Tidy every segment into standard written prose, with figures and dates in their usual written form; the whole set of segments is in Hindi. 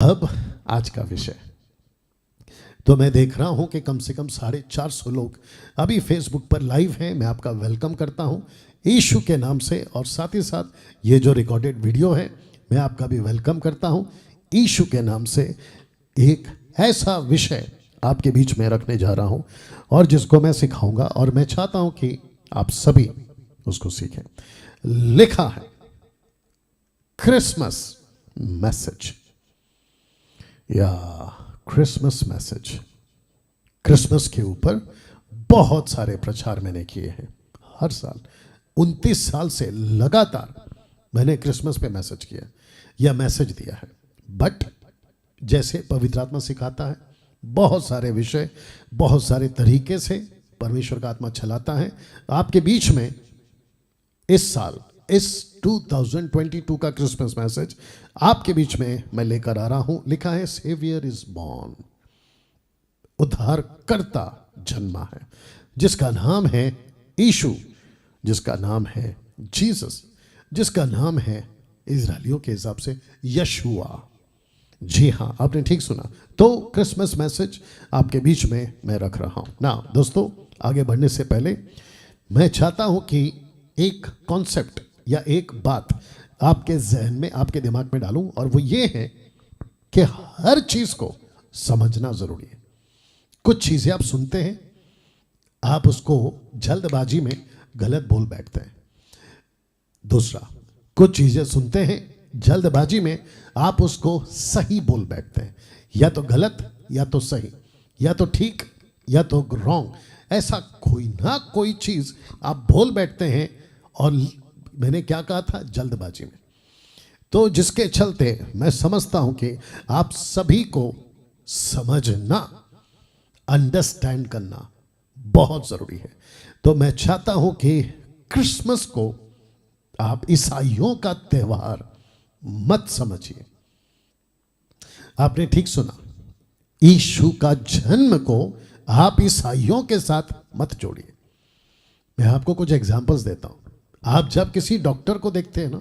अब आज का विषय, तो मैं देख रहा हूं कि कम से कम 450 लोग अभी फेसबुक पर लाइव हैं। मैं आपका वेलकम करता हूं यीशु के नाम से, और साथ ही साथ ये जो रिकॉर्डेड वीडियो है मैं आपका भी वेलकम करता हूं यीशु के नाम से। एक ऐसा विषय आपके बीच में रखने जा रहा हूं और जिसको मैं सिखाऊंगा, और मैं चाहता हूं कि आप सभी उसको सीखें। लिखा है क्रिसमस मैसेज या क्रिसमस मैसेज। क्रिसमस के ऊपर बहुत सारे प्रचार मैंने किए हैं। हर साल 29 साल से लगातार मैंने क्रिसमस पे मैसेज किया या मैसेज दिया है। बट जैसे पवित्र आत्मा सिखाता है, बहुत सारे विषय, बहुत सारे तरीके से परमेश्वर का आत्मा चलाता है। आपके बीच में इस साल, इस 2022 का क्रिसमस मैसेज आपके बीच में मैं लेकर आ रहा हूं। लिखा है सेवियर इज बॉर्न, उद्धारकर्ता जन्मा है, जिसका नाम है यीशु, जिसका नाम है जीसस, जिसका नाम है इजरायलियों के हिसाब से यशुआ। जी हाँ, आपने ठीक सुना। तो क्रिसमस मैसेज आपके बीच में मैं रख रहा हूं ना। दोस्तों, आगे बढ़ने से पहले मैं चाहता हूं कि एक कॉन्सेप्ट या एक बात आपके जहन में, आपके दिमाग में डालूं, और वो ये है कि हर चीज को समझना जरूरी है। कुछ चीजें आप सुनते हैं, आप उसको जल्दबाजी में गलत बोल बैठते हैं। दूसरा, कुछ चीजें सुनते हैं, जल्दबाजी में आप उसको सही बोल बैठते हैं। या तो गलत या तो सही, या तो ठीक या तो रॉन्ग, ऐसा कोई ना कोई चीज आप बोल बैठते हैं। और मैंने क्या कहा था, जल्दबाजी में। तो जिसके चलते मैं समझता हूं कि आप सभी को समझना, अंडरस्टैंड करना बहुत जरूरी है। तो मैं चाहता हूं कि क्रिसमस को आप ईसाइयों का त्योहार मत समझिए। आपने ठीक सुना, यीशु का जन्म को आप ईसाइयों के साथ मत जोड़िए। मैं आपको कुछ एग्जांपल्स देता हूं। आप जब किसी डॉक्टर को देखते हैं ना,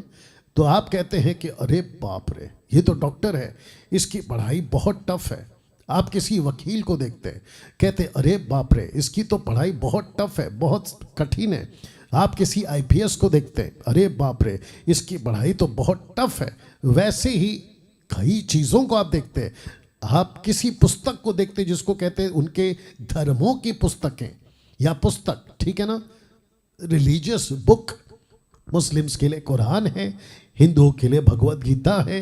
तो आप कहते हैं कि अरे बाप रे, ये तो डॉक्टर है, इसकी पढ़ाई बहुत टफ है। आप किसी वकील को देखते हैं, कहते हैं अरे बाप रे, इसकी तो पढ़ाई बहुत टफ है, बहुत कठिन है। आप किसी आईपीएस को देखते हैं, अरे बाप रे, इसकी पढ़ाई तो बहुत टफ है। वैसे ही कई चीज़ों को आप देखते हैं। आप किसी पुस्तक को देखते हैं जिसको कहते हैं उनके धर्मों की पुस्तकें या पुस्तक, ठीक है ना, रिलीजियस बुक। मुस्लिम्स के लिए कुरान है, हिंदुओं के लिए भगवत गीता है।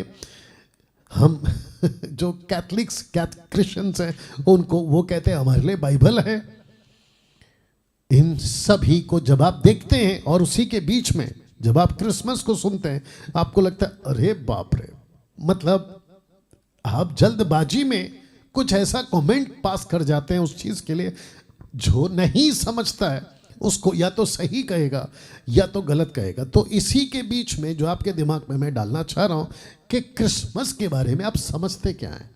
हम जो क्रिश्चियंस हैं, उनको वो कहते हैं हमारे लिए बाइबल है। इन सभी को जब आप देखते हैं और उसी के बीच में जब आप क्रिसमस को सुनते हैं, आपको लगता है अरे बाप रे, मतलब आप जल्दबाजी में कुछ ऐसा कमेंट पास कर जाते हैं उस चीज के लिए। जो नहीं समझता है उसको या तो सही कहेगा या तो गलत कहेगा। तो इसी के बीच में जो आपके दिमाग में मैं डालना चाह रहा हूं कि क्रिसमस के बारे में आप समझते क्या हैं,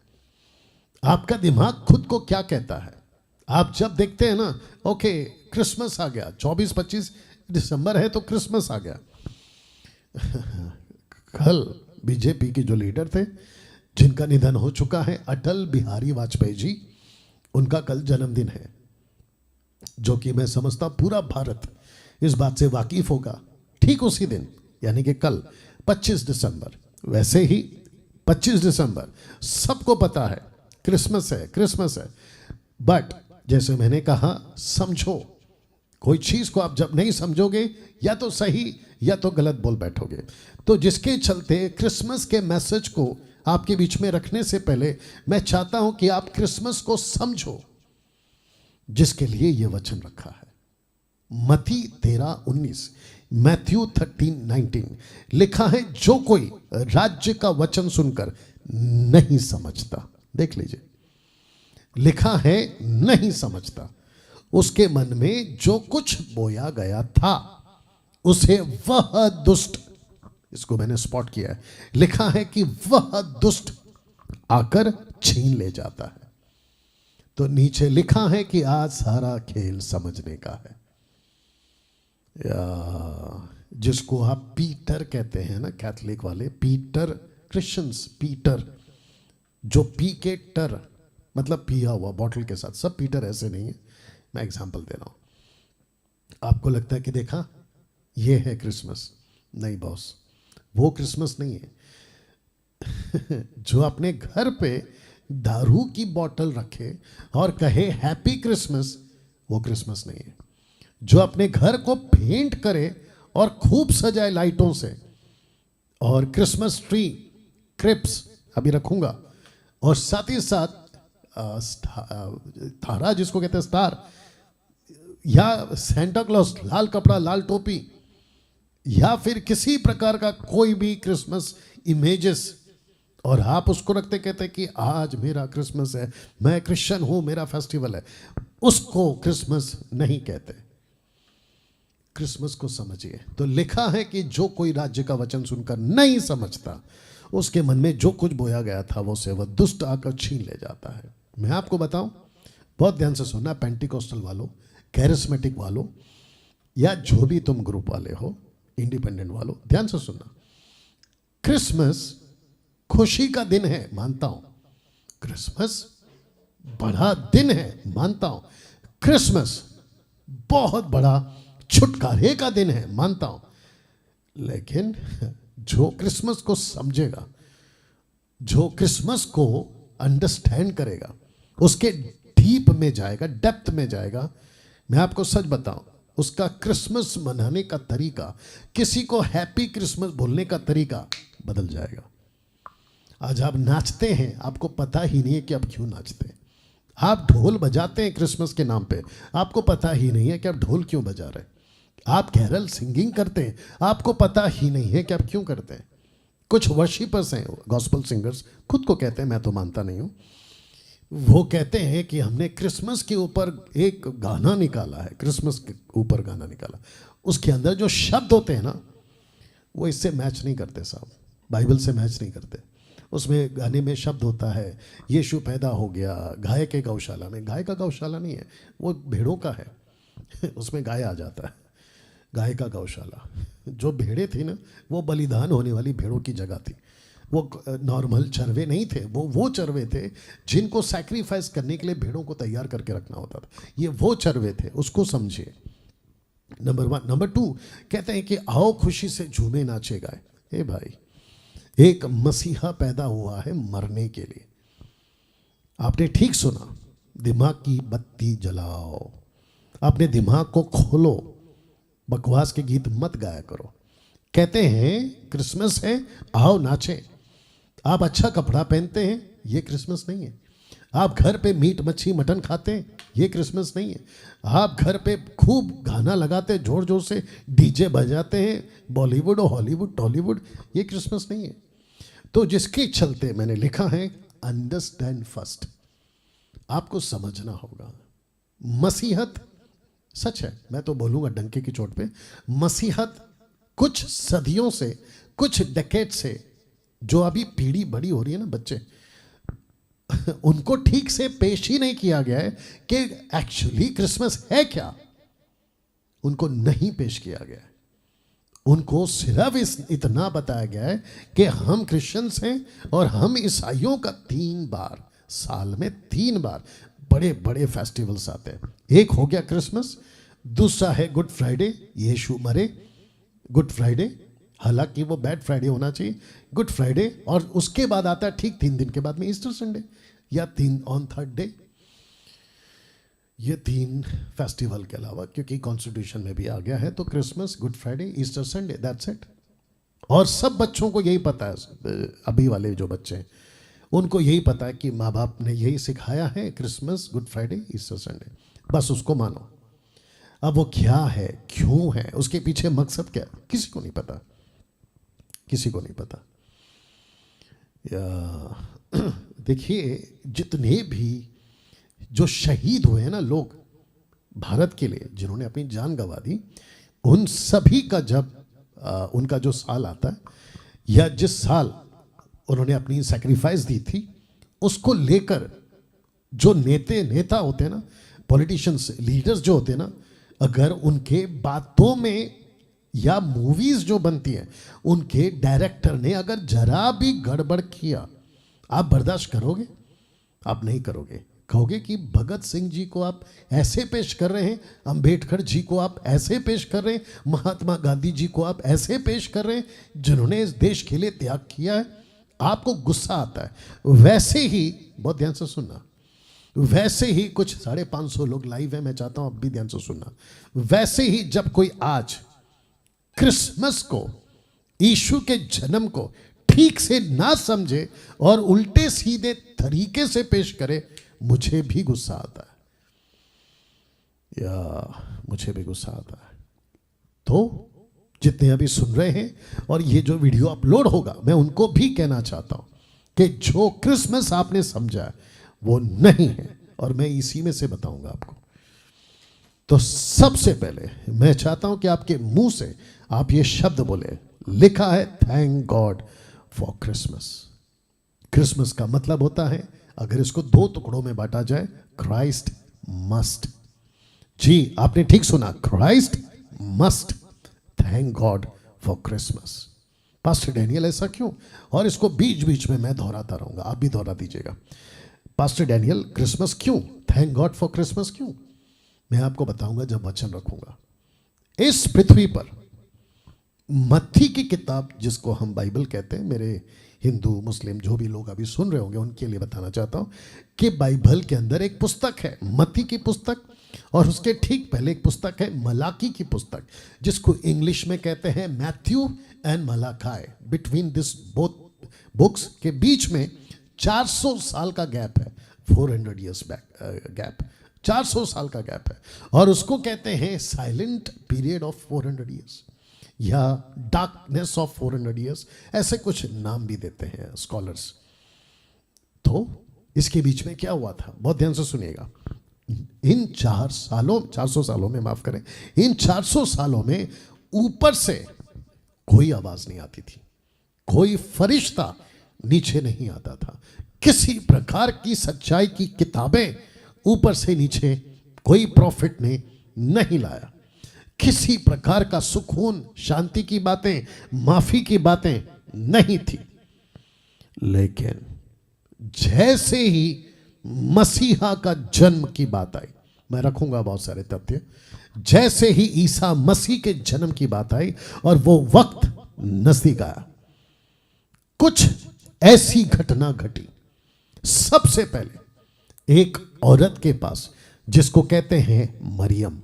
आपका दिमाग खुद को क्या कहता है। आप जब देखते हैं ना, ओके क्रिसमस आ गया, 24-25 दिसंबर है तो क्रिसमस आ गया। कल बीजेपी के जो लीडर थे, जिनका निधन हो चुका है, अटल बिहारी वाजपेयी जी, उनका कल जन्मदिन है, जो कि मैं समझता पूरा भारत इस बात से वाकिफ होगा। ठीक उसी दिन, यानी कि कल 25 दिसंबर, वैसे ही 25 दिसंबर सबको पता है क्रिसमस है, क्रिसमस है। बट जैसे मैंने कहा, समझो, कोई चीज को आप जब नहीं समझोगे, या तो सही या तो गलत बोल बैठोगे। तो जिसके चलते क्रिसमस के मैसेज को आपके बीच में रखने से पहले मैं चाहता हूं कि आप क्रिसमस को समझो, जिसके लिए यह वचन रखा है। मत्ती 13:19, मैथ्यू 13:19 लिखा है, जो कोई राज्य का वचन सुनकर नहीं समझता, देख लीजिए, लिखा है नहीं समझता, उसके मन में जो कुछ बोया गया था उसे वह दुष्ट, इसको मैंने स्पॉट किया है, लिखा है कि वह दुष्ट आकर छीन ले जाता है। तो नीचे लिखा है कि आज सारा खेल समझने का है। जिसको आप पीटर कहते हैं ना, कैथलिक वाले पीटर, क्रिश्चियंस पीटर, जो पी के टर, मतलब पिया हुआ बॉटल के साथ, सब पीटर ऐसे नहीं है, मैं एग्जांपल दे रहा हूं। आपको लगता है कि देखा ये है क्रिसमस, नहीं बॉस, वो क्रिसमस नहीं है। जो अपने घर पे दारू की बोतल रखे और कहे हैप्पी क्रिसमस, वो क्रिसमस नहीं है। जो अपने घर को पेंट करे और खूब सजाए लाइटों से, और क्रिसमस ट्री क्रिप्स अभी रखूंगा, और साथ ही साथ तारा जिसको कहते हैं स्टार, या सेंटा क्लॉज लाल कपड़ा लाल टोपी, या फिर किसी प्रकार का कोई भी क्रिसमस इमेजेस, और आप उसको रखते कहते कि आज मेरा क्रिसमस है, मैं क्रिश्चियन हूं, मेरा फेस्टिवल है, उसको क्रिसमस नहीं कहते। क्रिसमस को समझिए। तो लिखा है कि जो कोई राज्य का वचन सुनकर नहीं समझता, उसके मन में जो कुछ बोया गया था वो से वह दुष्ट आकर छीन ले जाता है। मैं आपको बताऊं, बहुत ध्यान से सुनना, पेंटिकोस्टल वालों, कैरिस्मेटिक वालों, या जो भी तुम ग्रुप वाले हो, इंडिपेंडेंट वालों, ध्यान से सुनना। क्रिसमस खुशी का दिन है, मानता हूं। क्रिसमस बड़ा दिन है, मानता हूं। क्रिसमस बहुत बड़ा छुटकारे का दिन है, मानता हूं। लेकिन जो क्रिसमस को समझेगा, जो क्रिसमस को अंडरस्टैंड करेगा, उसके डीप में जाएगा, डेप्थ में जाएगा, मैं आपको सच बताऊं, उसका क्रिसमस मनाने का तरीका, किसी को हैप्पी क्रिसमस बोलने का तरीका बदल जाएगा। आज आप नाचते हैं, आपको पता ही नहीं है कि आप क्यों नाचते हैं। आप ढोल बजाते हैं क्रिसमस के नाम पे, आपको पता ही नहीं है कि आप ढोल क्यों बजा रहे हैं। आप कैरल सिंगिंग करते हैं, आपको पता ही नहीं है कि आप क्यों करते हैं। कुछ वर्शिपर्स हैं, गॉस्पल सिंगर्स खुद को कहते हैं, मैं तो मानता नहीं हूं, वो कहते हैं कि हमने क्रिसमस के ऊपर एक गाना निकाला है, क्रिसमस के ऊपर गाना निकाला, उसके अंदर जो शब्द होते हैं ना, वो इससे मैच नहीं करते साहब, बाइबल से मैच नहीं करते। उसमें गाने में शब्द होता है, यीशु पैदा हो गया गाय के गौशाला में। गाय का गौशाला नहीं है, वो भेड़ों का है। उसमें गाय आ जाता है, गाय का गौशाला। जो भेड़ें थी ना, वो बलिदान होने वाली भेड़ों की जगह थी। वो नॉर्मल चरवे नहीं थे, वो चरवे थे जिनको सैक्रिफाइस करने के लिए भेड़ों को तैयार करके रखना होता था। ये वो चरवे थे, उसको समझिए, नंबर 1। नंबर 2 कहते हैं कि आओ खुशी से झूमे नाचे गाए। हे भाई, एक मसीहा पैदा हुआ है मरने के लिए। आपने ठीक सुना, दिमाग की बत्ती जलाओ, अपने दिमाग को खोलो, बकवास के गीत मत गाया करो। कहते हैं क्रिसमस है, आओ नाचे। आप अच्छा कपड़ा पहनते हैं, ये क्रिसमस नहीं है। आप घर पे मीट मच्छी मटन खाते हैं, ये क्रिसमस नहीं है। आप घर पे खूब गाना लगाते हैं, जोर जोर से डीजे बजाते हैं, बॉलीवुड और हॉलीवुड टॉलीवुड, ये क्रिसमस नहीं है। तो जिसके चलते मैंने लिखा है, अंडरस्टैंड फर्स्ट, आपको समझना होगा। मसीहत सच है, मैं तो बोलूंगा डंके की चोट पे, मसीहत कुछ सदियों से, कुछ डेकेड से, जो अभी पीढ़ी बड़ी हो रही है ना, बच्चे, उनको ठीक से पेश ही नहीं किया गया है कि एक्चुअली क्रिसमस है क्या। उनको नहीं पेश किया गया है। उनको सिर्फ इतना बताया गया है कि हम क्रिश्चियंस हैं और हम ईसाइयों का 3 बार साल में 3 बार बड़े बड़े फेस्टिवल्स आते हैं। एक हो गया क्रिसमस, दूसरा है गुड फ्राइडे, यीशु मरे, गुड फ्राइडे, हालांकि वो बैड फ्राइडे होना चाहिए, गुड फ्राइडे, और उसके बाद आता है ठीक 3 दिन के बाद में ईस्टर संडे, या 3 ऑन थर्ड डे। ये 3 फेस्टिवल के अलावा, क्योंकि कॉन्स्टिट्यूशन में भी आ गया है, तो Christmas, good Friday, Easter Sunday, that's it. और सब बच्चों को यही पता है, अभी वाले जो बच्चे हैं उनको यही पता है कि माँ बाप ने यही सिखाया है, Christmas, good Friday, Easter Sunday, बस उसको मानो। अब वो क्या है, क्यों है, उसके पीछे मकसद क्या है, किसी को नहीं पता, किसी को नहीं पता। देखिए, जितने भी जो शहीद हुए हैं ना लोग भारत के लिए, जिन्होंने अपनी जान गंवा दी, उन सभी का जब उनका जो साल आता है, या जिस साल उन्होंने अपनी सैक्रिफाइस दी थी, उसको लेकर जो नेता होते हैं ना, पॉलिटिशियंस, लीडर्स जो होते हैं ना, अगर उनके बातों में या मूवीज जो बनती हैं, उनके डायरेक्टर ने अगर जरा भी गड़बड़ किया, आप बर्दाश्त करोगे? आप नहीं करोगे। कहोगे कि भगत सिंह जी को आप ऐसे पेश कर रहे हैं, अंबेडकर जी को आप ऐसे पेश कर रहे हैं, महात्मा गांधी जी को आप ऐसे पेश कर रहे हैं जिन्होंने इस देश के लिए त्याग किया है। आपको गुस्सा आता है। वैसे ही, बहुत ध्यान से सुनना, वैसे ही कुछ 550 लोग लाइव है, मैं चाहता हूं आप भी ध्यान से सुनना। वैसे ही जब कोई आज क्रिसमस को, यीशु के जन्म को ठीक से ना समझे और उल्टे सीधे तरीके से पेश करे, मुझे भी गुस्सा आता है, या मुझे भी गुस्सा आता है। तो जितने अभी सुन रहे हैं और ये जो वीडियो अपलोड होगा, मैं उनको भी कहना चाहता हूं कि जो क्रिसमस आपने समझा है वो नहीं है, और मैं इसी में से बताऊंगा आपको। तो सबसे पहले मैं चाहता हूं कि आपके मुंह से आप ये शब्द बोले, लिखा है thank God for Christmas. Christmas का मतलब होता है, अगर इसको 2 टुकड़ों में बांटा जाए, क्राइस्ट मस्ट। जी, आपने ठीक सुना, Christ must thank God for Christmas. Pastor Daniel ऐसा क्यों? और इसको बीच बीच में मैं दोहराता रहूंगा, आप भी दोहरा दीजिएगा। पास्टर डैनियल, क्रिसमस क्यों? थैंक गॉड फॉर क्रिसमस क्यों? मैं आपको बताऊंगा जब वचन रखूंगा। इस पृथ्वी पर मत्ती की किताब, जिसको हम बाइबल कहते हैं, मेरे हिंदू मुस्लिम जो भी लोग अभी सुन रहे होंगे उनके लिए बताना चाहता हूं कि बाइबल के अंदर एक पुस्तक है, मत्ती की पुस्तक, और उसके ठीक पहले एक पुस्तक है मलाकी की पुस्तक, जिसको इंग्लिश में कहते हैं Matthew and Malachi. Between this both books के बीच में 400 साल का गैप है, 400 ईयर्स बैक गैप, 400 साल का गैप है, और उसको कहते हैं साइलेंट पीरियड ऑफ 400 ईयर्स या डार्कनेस ऑफ 400 ईयर्स, ऐसे कुछ नाम भी देते हैं स्कॉलर्स। तो इसके बीच में क्या हुआ था, बहुत ध्यान से सुनिएगा। इन 400 सालों में, माफ करें, इन 400 सालों में ऊपर से कोई आवाज नहीं आती थी, कोई फरिश्ता नीचे नहीं आता था, किसी प्रकार की सच्चाई की किताबें ऊपर से नीचे कोई प्रॉफिट ने नहीं लाया, किसी प्रकार का सुकून, शांति की बातें, माफी की बातें नहीं थी। लेकिन जैसे ही मसीहा का जन्म की बात आई, मैं रखूंगा बहुत सारे तथ्य, जैसे ही ईसा मसीह के जन्म की बात आई और वो वक्त नजदीक आया, कुछ ऐसी घटना घटी। सबसे पहले एक औरत के पास, जिसको कहते हैं मरियम,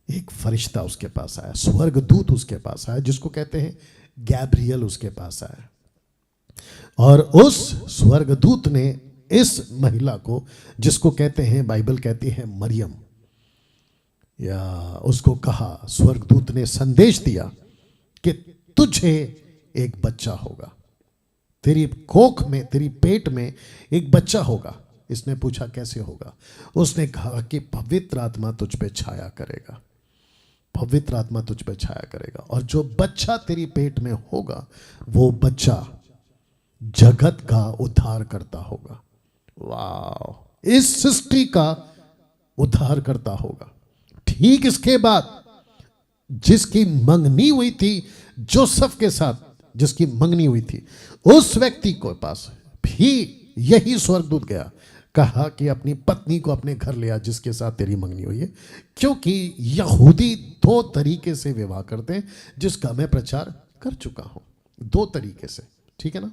एक फरिश्ता उसके पास आया, स्वर्गदूत उसके पास आया, जिसको कहते हैं गैब्रियल उसके पास आया, और उस स्वर्गदूत ने इस महिला को, जिसको कहते हैं, बाइबल कहती है मरियम, या उसको कहा, स्वर्गदूत ने संदेश दिया कि तुझे एक बच्चा होगा, तेरी कोख में, तेरी पेट में एक बच्चा होगा। इसने पूछा कैसे होगा? उसने कहा कि पवित्र आत्मा तुझ पे छाया करेगा, पवित्र आत्मा तुझ पे छाया करेगा, और जो बच्चा तेरी पेट में होगा वो बच्चा जगत का उद्धार करता होगा। वाह, इस सृष्टि का उद्धार करता होगा। ठीक इसके बाद जिसकी मंगनी हुई थी जोसेफ के साथ, जिसकी मंगनी हुई थी, उस व्यक्ति के पास भी यही स्वर्गदूत गया, कहा कि अपनी पत्नी को अपने घर ले आ जिसके साथ तेरी मंगनी हुई है, क्योंकि यहूदी 2 तरीके से विवाह करते हैं, जिसका मैं प्रचार कर चुका हूं, 2 तरीके से, ठीक है ना।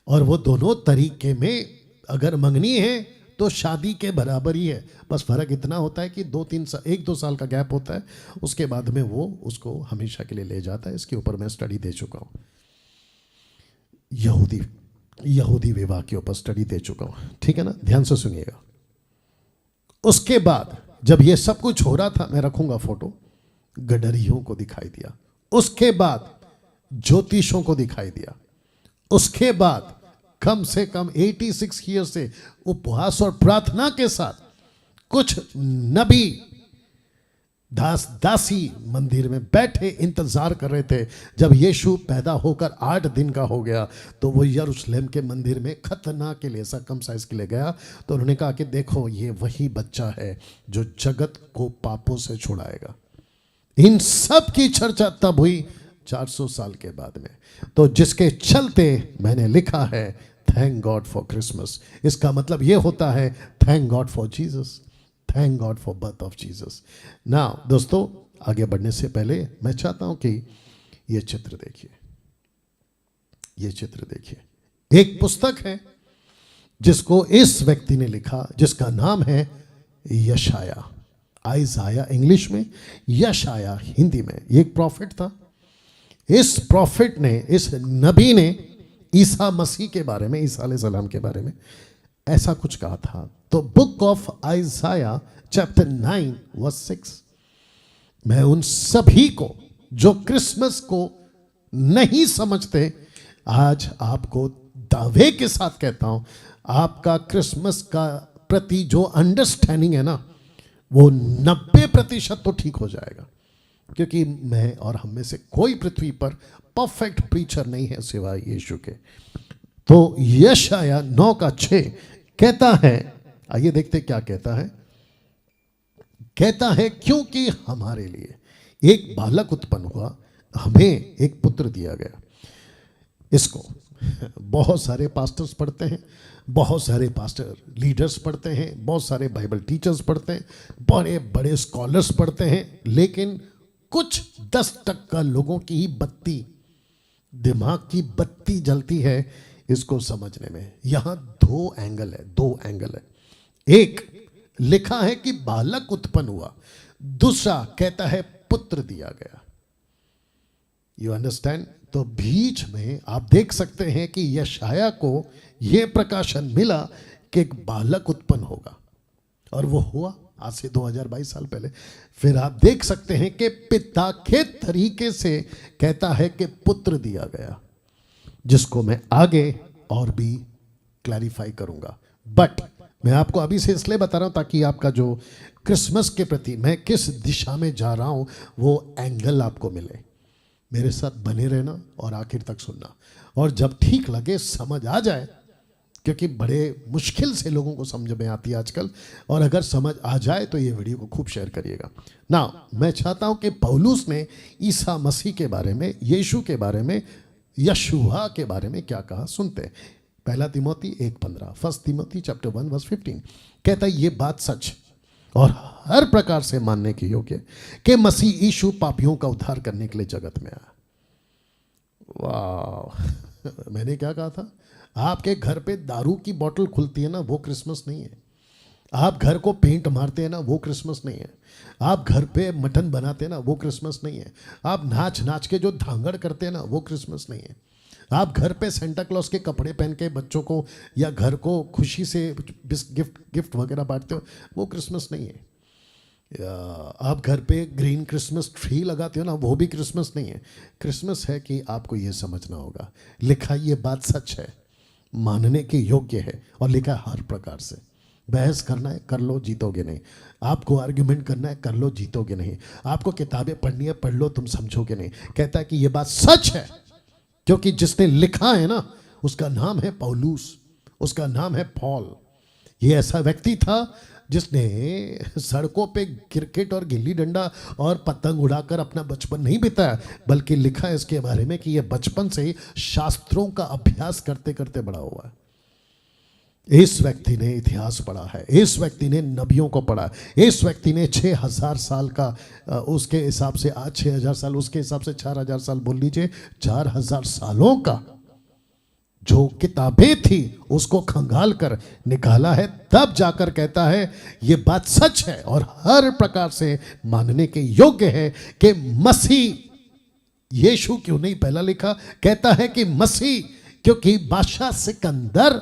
और वो दोनों तरीके में अगर मंगनी है तो शादी के बराबर ही है, बस फर्क इतना होता है कि 1-2 साल का गैप होता है, उसके बाद में वो उसको हमेशा के लिए ले जाता है। इसके ऊपर मैं स्टडी दे चुका हूं, यहूदी विवाह के ऊपर स्टडी दे चुका हूं, ठीक है ना, ध्यान से सुनिएगा। उसके बाद जब ये सब कुछ हो रहा था, मैं रखूंगा फोटो, गडरियों को दिखाई दिया, उसके बाद ज्योतिषों को दिखाई दिया, उसके बाद कम से कम 86 ईयर से उपवास और प्रार्थना के साथ कुछ नबी दासी मंदिर में बैठे इंतजार कर रहे थे। जब यीशु पैदा होकर 8 दिन का हो गया तो वो यरूशलेम के मंदिर में खतना के लिए, सरकमसाइज के लिए गया, तो उन्होंने कहा कि देखो ये वही बच्चा है जो जगत को पापों से छुड़ाएगा। इन सब की चर्चा तब हुई 400 साल के बाद में। तो जिसके चलते मैंने लिखा है थैंक गॉड फॉर क्रिसमस। इसका मतलब ये होता है thank God for Jesus, thank God for birth of Jesus. Now दोस्तों, आगे बढ़ने से पहले मैं चाहता हूं कि ये चित्र देखिए, ये चित्र देखिए। एक पुस्तक है जिसको इस व्यक्ति ने लिखा, जिसका नाम है यशाया। आइजाया इंग्लिश में, यशाया हिंदी में। ये एक प्रॉफिट था। इस प्रॉफिट ने, इस नबी ने ईसा मसीह के बारे में, ईसा अलैहिस्सलाम के बारे में ऐसा कुछ कहा था। तो book of Isaiah chapter 9 verse 6, मैं उन सभी को जो क्रिसमस को नहीं समझते, आज आपको दावे के साथ कहता हूं, आपका क्रिसमस का प्रति जो अंडरस्टैंडिंग है ना, वो 90% तो ठीक हो जाएगा। क्योंकि मैं और हम में से कोई पृथ्वी पर परफेक्ट प्रीचर नहीं है सिवाय यीशु के। तो यशाया 9:6 कहता है, आइए देखते क्या कहता है। कहता है, क्योंकि हमारे लिए एक बालक उत्पन्न हुआ, हमें एक पुत्र दिया गया। इसको बहुत सारे पास्टर्स पढ़ते हैं, बहुत सारे पास्टर लीडर्स पढ़ते हैं, बहुत सारे बाइबल टीचर्स पढ़ते हैं, बड़े बड़े स्कॉलर्स पढ़ते हैं, लेकिन कुछ 10% लोगों की ही बत्ती, दिमाग की बत्ती जलती है इसको समझने में। यहां दो एंगल है। एक लिखा है कि बालक उत्पन्न हुआ, दूसरा कहता है पुत्र दिया गया। You understand? तो बीच में आप देख सकते हैं कि यशाया को यह प्रकाशन मिला कि एक बालक उत्पन्न होगा, और वो हुआ आज से 2022 साल पहले। फिर आप देख सकते हैं कि पिता के तरीके से कहता है कि पुत्र दिया गया, जिसको मैं आगे और भी क्लैरिफाई करूंगा। बट मैं आपको अभी से इसलिए बता रहा हूं ताकि आपका जो क्रिसमस के प्रति मैं किस दिशा में जा रहा हूं वो एंगल आपको मिले। मेरे साथ बने रहना और आखिर तक सुनना, और जब ठीक लगे समझ आ जाए, क्योंकि बड़े मुश्किल से लोगों को समझ में आती है आजकल, और अगर समझ आ जाए तो ये वीडियो को खूब शेयर करिएगा ना। मैं चाहता हूं कि पौलुस ने ईसा मसीह के बारे में, यीशु के बारे में, यशुआ के बारे में क्या कहा, सुनते हैं। पहला Timothy 1:15, first Timothy chapter 1 verse 15 कहता है, ये बात सच और हर प्रकार से मानने की योग्य कि मसीह यीशु पापियों का उद्धार करने के लिए जगत में आया। वाह मैंने क्या कहा था? आपके घर पे दारू की बोतल खुलती है ना, वो क्रिसमस नहीं है। आप घर को पेंट मारते हैं ना, वो क्रिसमस नहीं है। आप घर पे मटन बनाते हैं ना, वो क्रिसमस नहीं है। आप नाच नाच के जो धांगड़ करते हैं ना, वो क्रिसमस नहीं है। आप घर पे सेंटा क्लॉज के कपड़े पहन के बच्चों को या घर को खुशी से गिफ्ट वगैरह बांटते हो, वो क्रिसमस नहीं है। आप घर पे ग्रीन क्रिसमस ट्री लगाते हो ना, वो भी क्रिसमस नहीं है। क्रिसमस है कि आपको ये समझना होगा, लिखा ये बात सच है, मानने के योग्य है, और लिखा है हर प्रकार से। बहस करना है कर लो, जीतोगे नहीं। आपको आर्ग्यूमेंट करना है कर लो, जीतोगे नहीं। आपको किताबें पढ़नी है पढ़ लो, तुम समझोगे नहीं। कहता है कि ये बात सच है, क्योंकि जिसने लिखा है ना, उसका नाम है पौलुस, उसका नाम है पॉल। ये ऐसा व्यक्ति था जिसने सड़कों पे क्रिकेट और गिल्ली डंडा और पतंग उड़ाकर अपना बचपन नहीं बिताया, बल्कि लिखा है इसके बारे में कि यह बचपन से ही शास्त्रों का अभ्यास करते करते बड़ा हुआ है। इस व्यक्ति ने इतिहास पढ़ा है, इस व्यक्ति ने नबियों को पढ़ा, इस व्यक्ति ने 6000 साल का, उसके हिसाब से आज 6000 साल, उसके हिसाब से 4000 साल, बोल लीजिए 4000 सालों का जो किताबें थी उसको खंगाल कर निकाला है। तब जाकर कहता है ये बात सच है और हर प्रकार से मानने के योग्य है कि मसीह, यीशु क्यों नहीं पहला लिखा, कहता है कि मसीह, क्योंकि बादशाह सिकंदर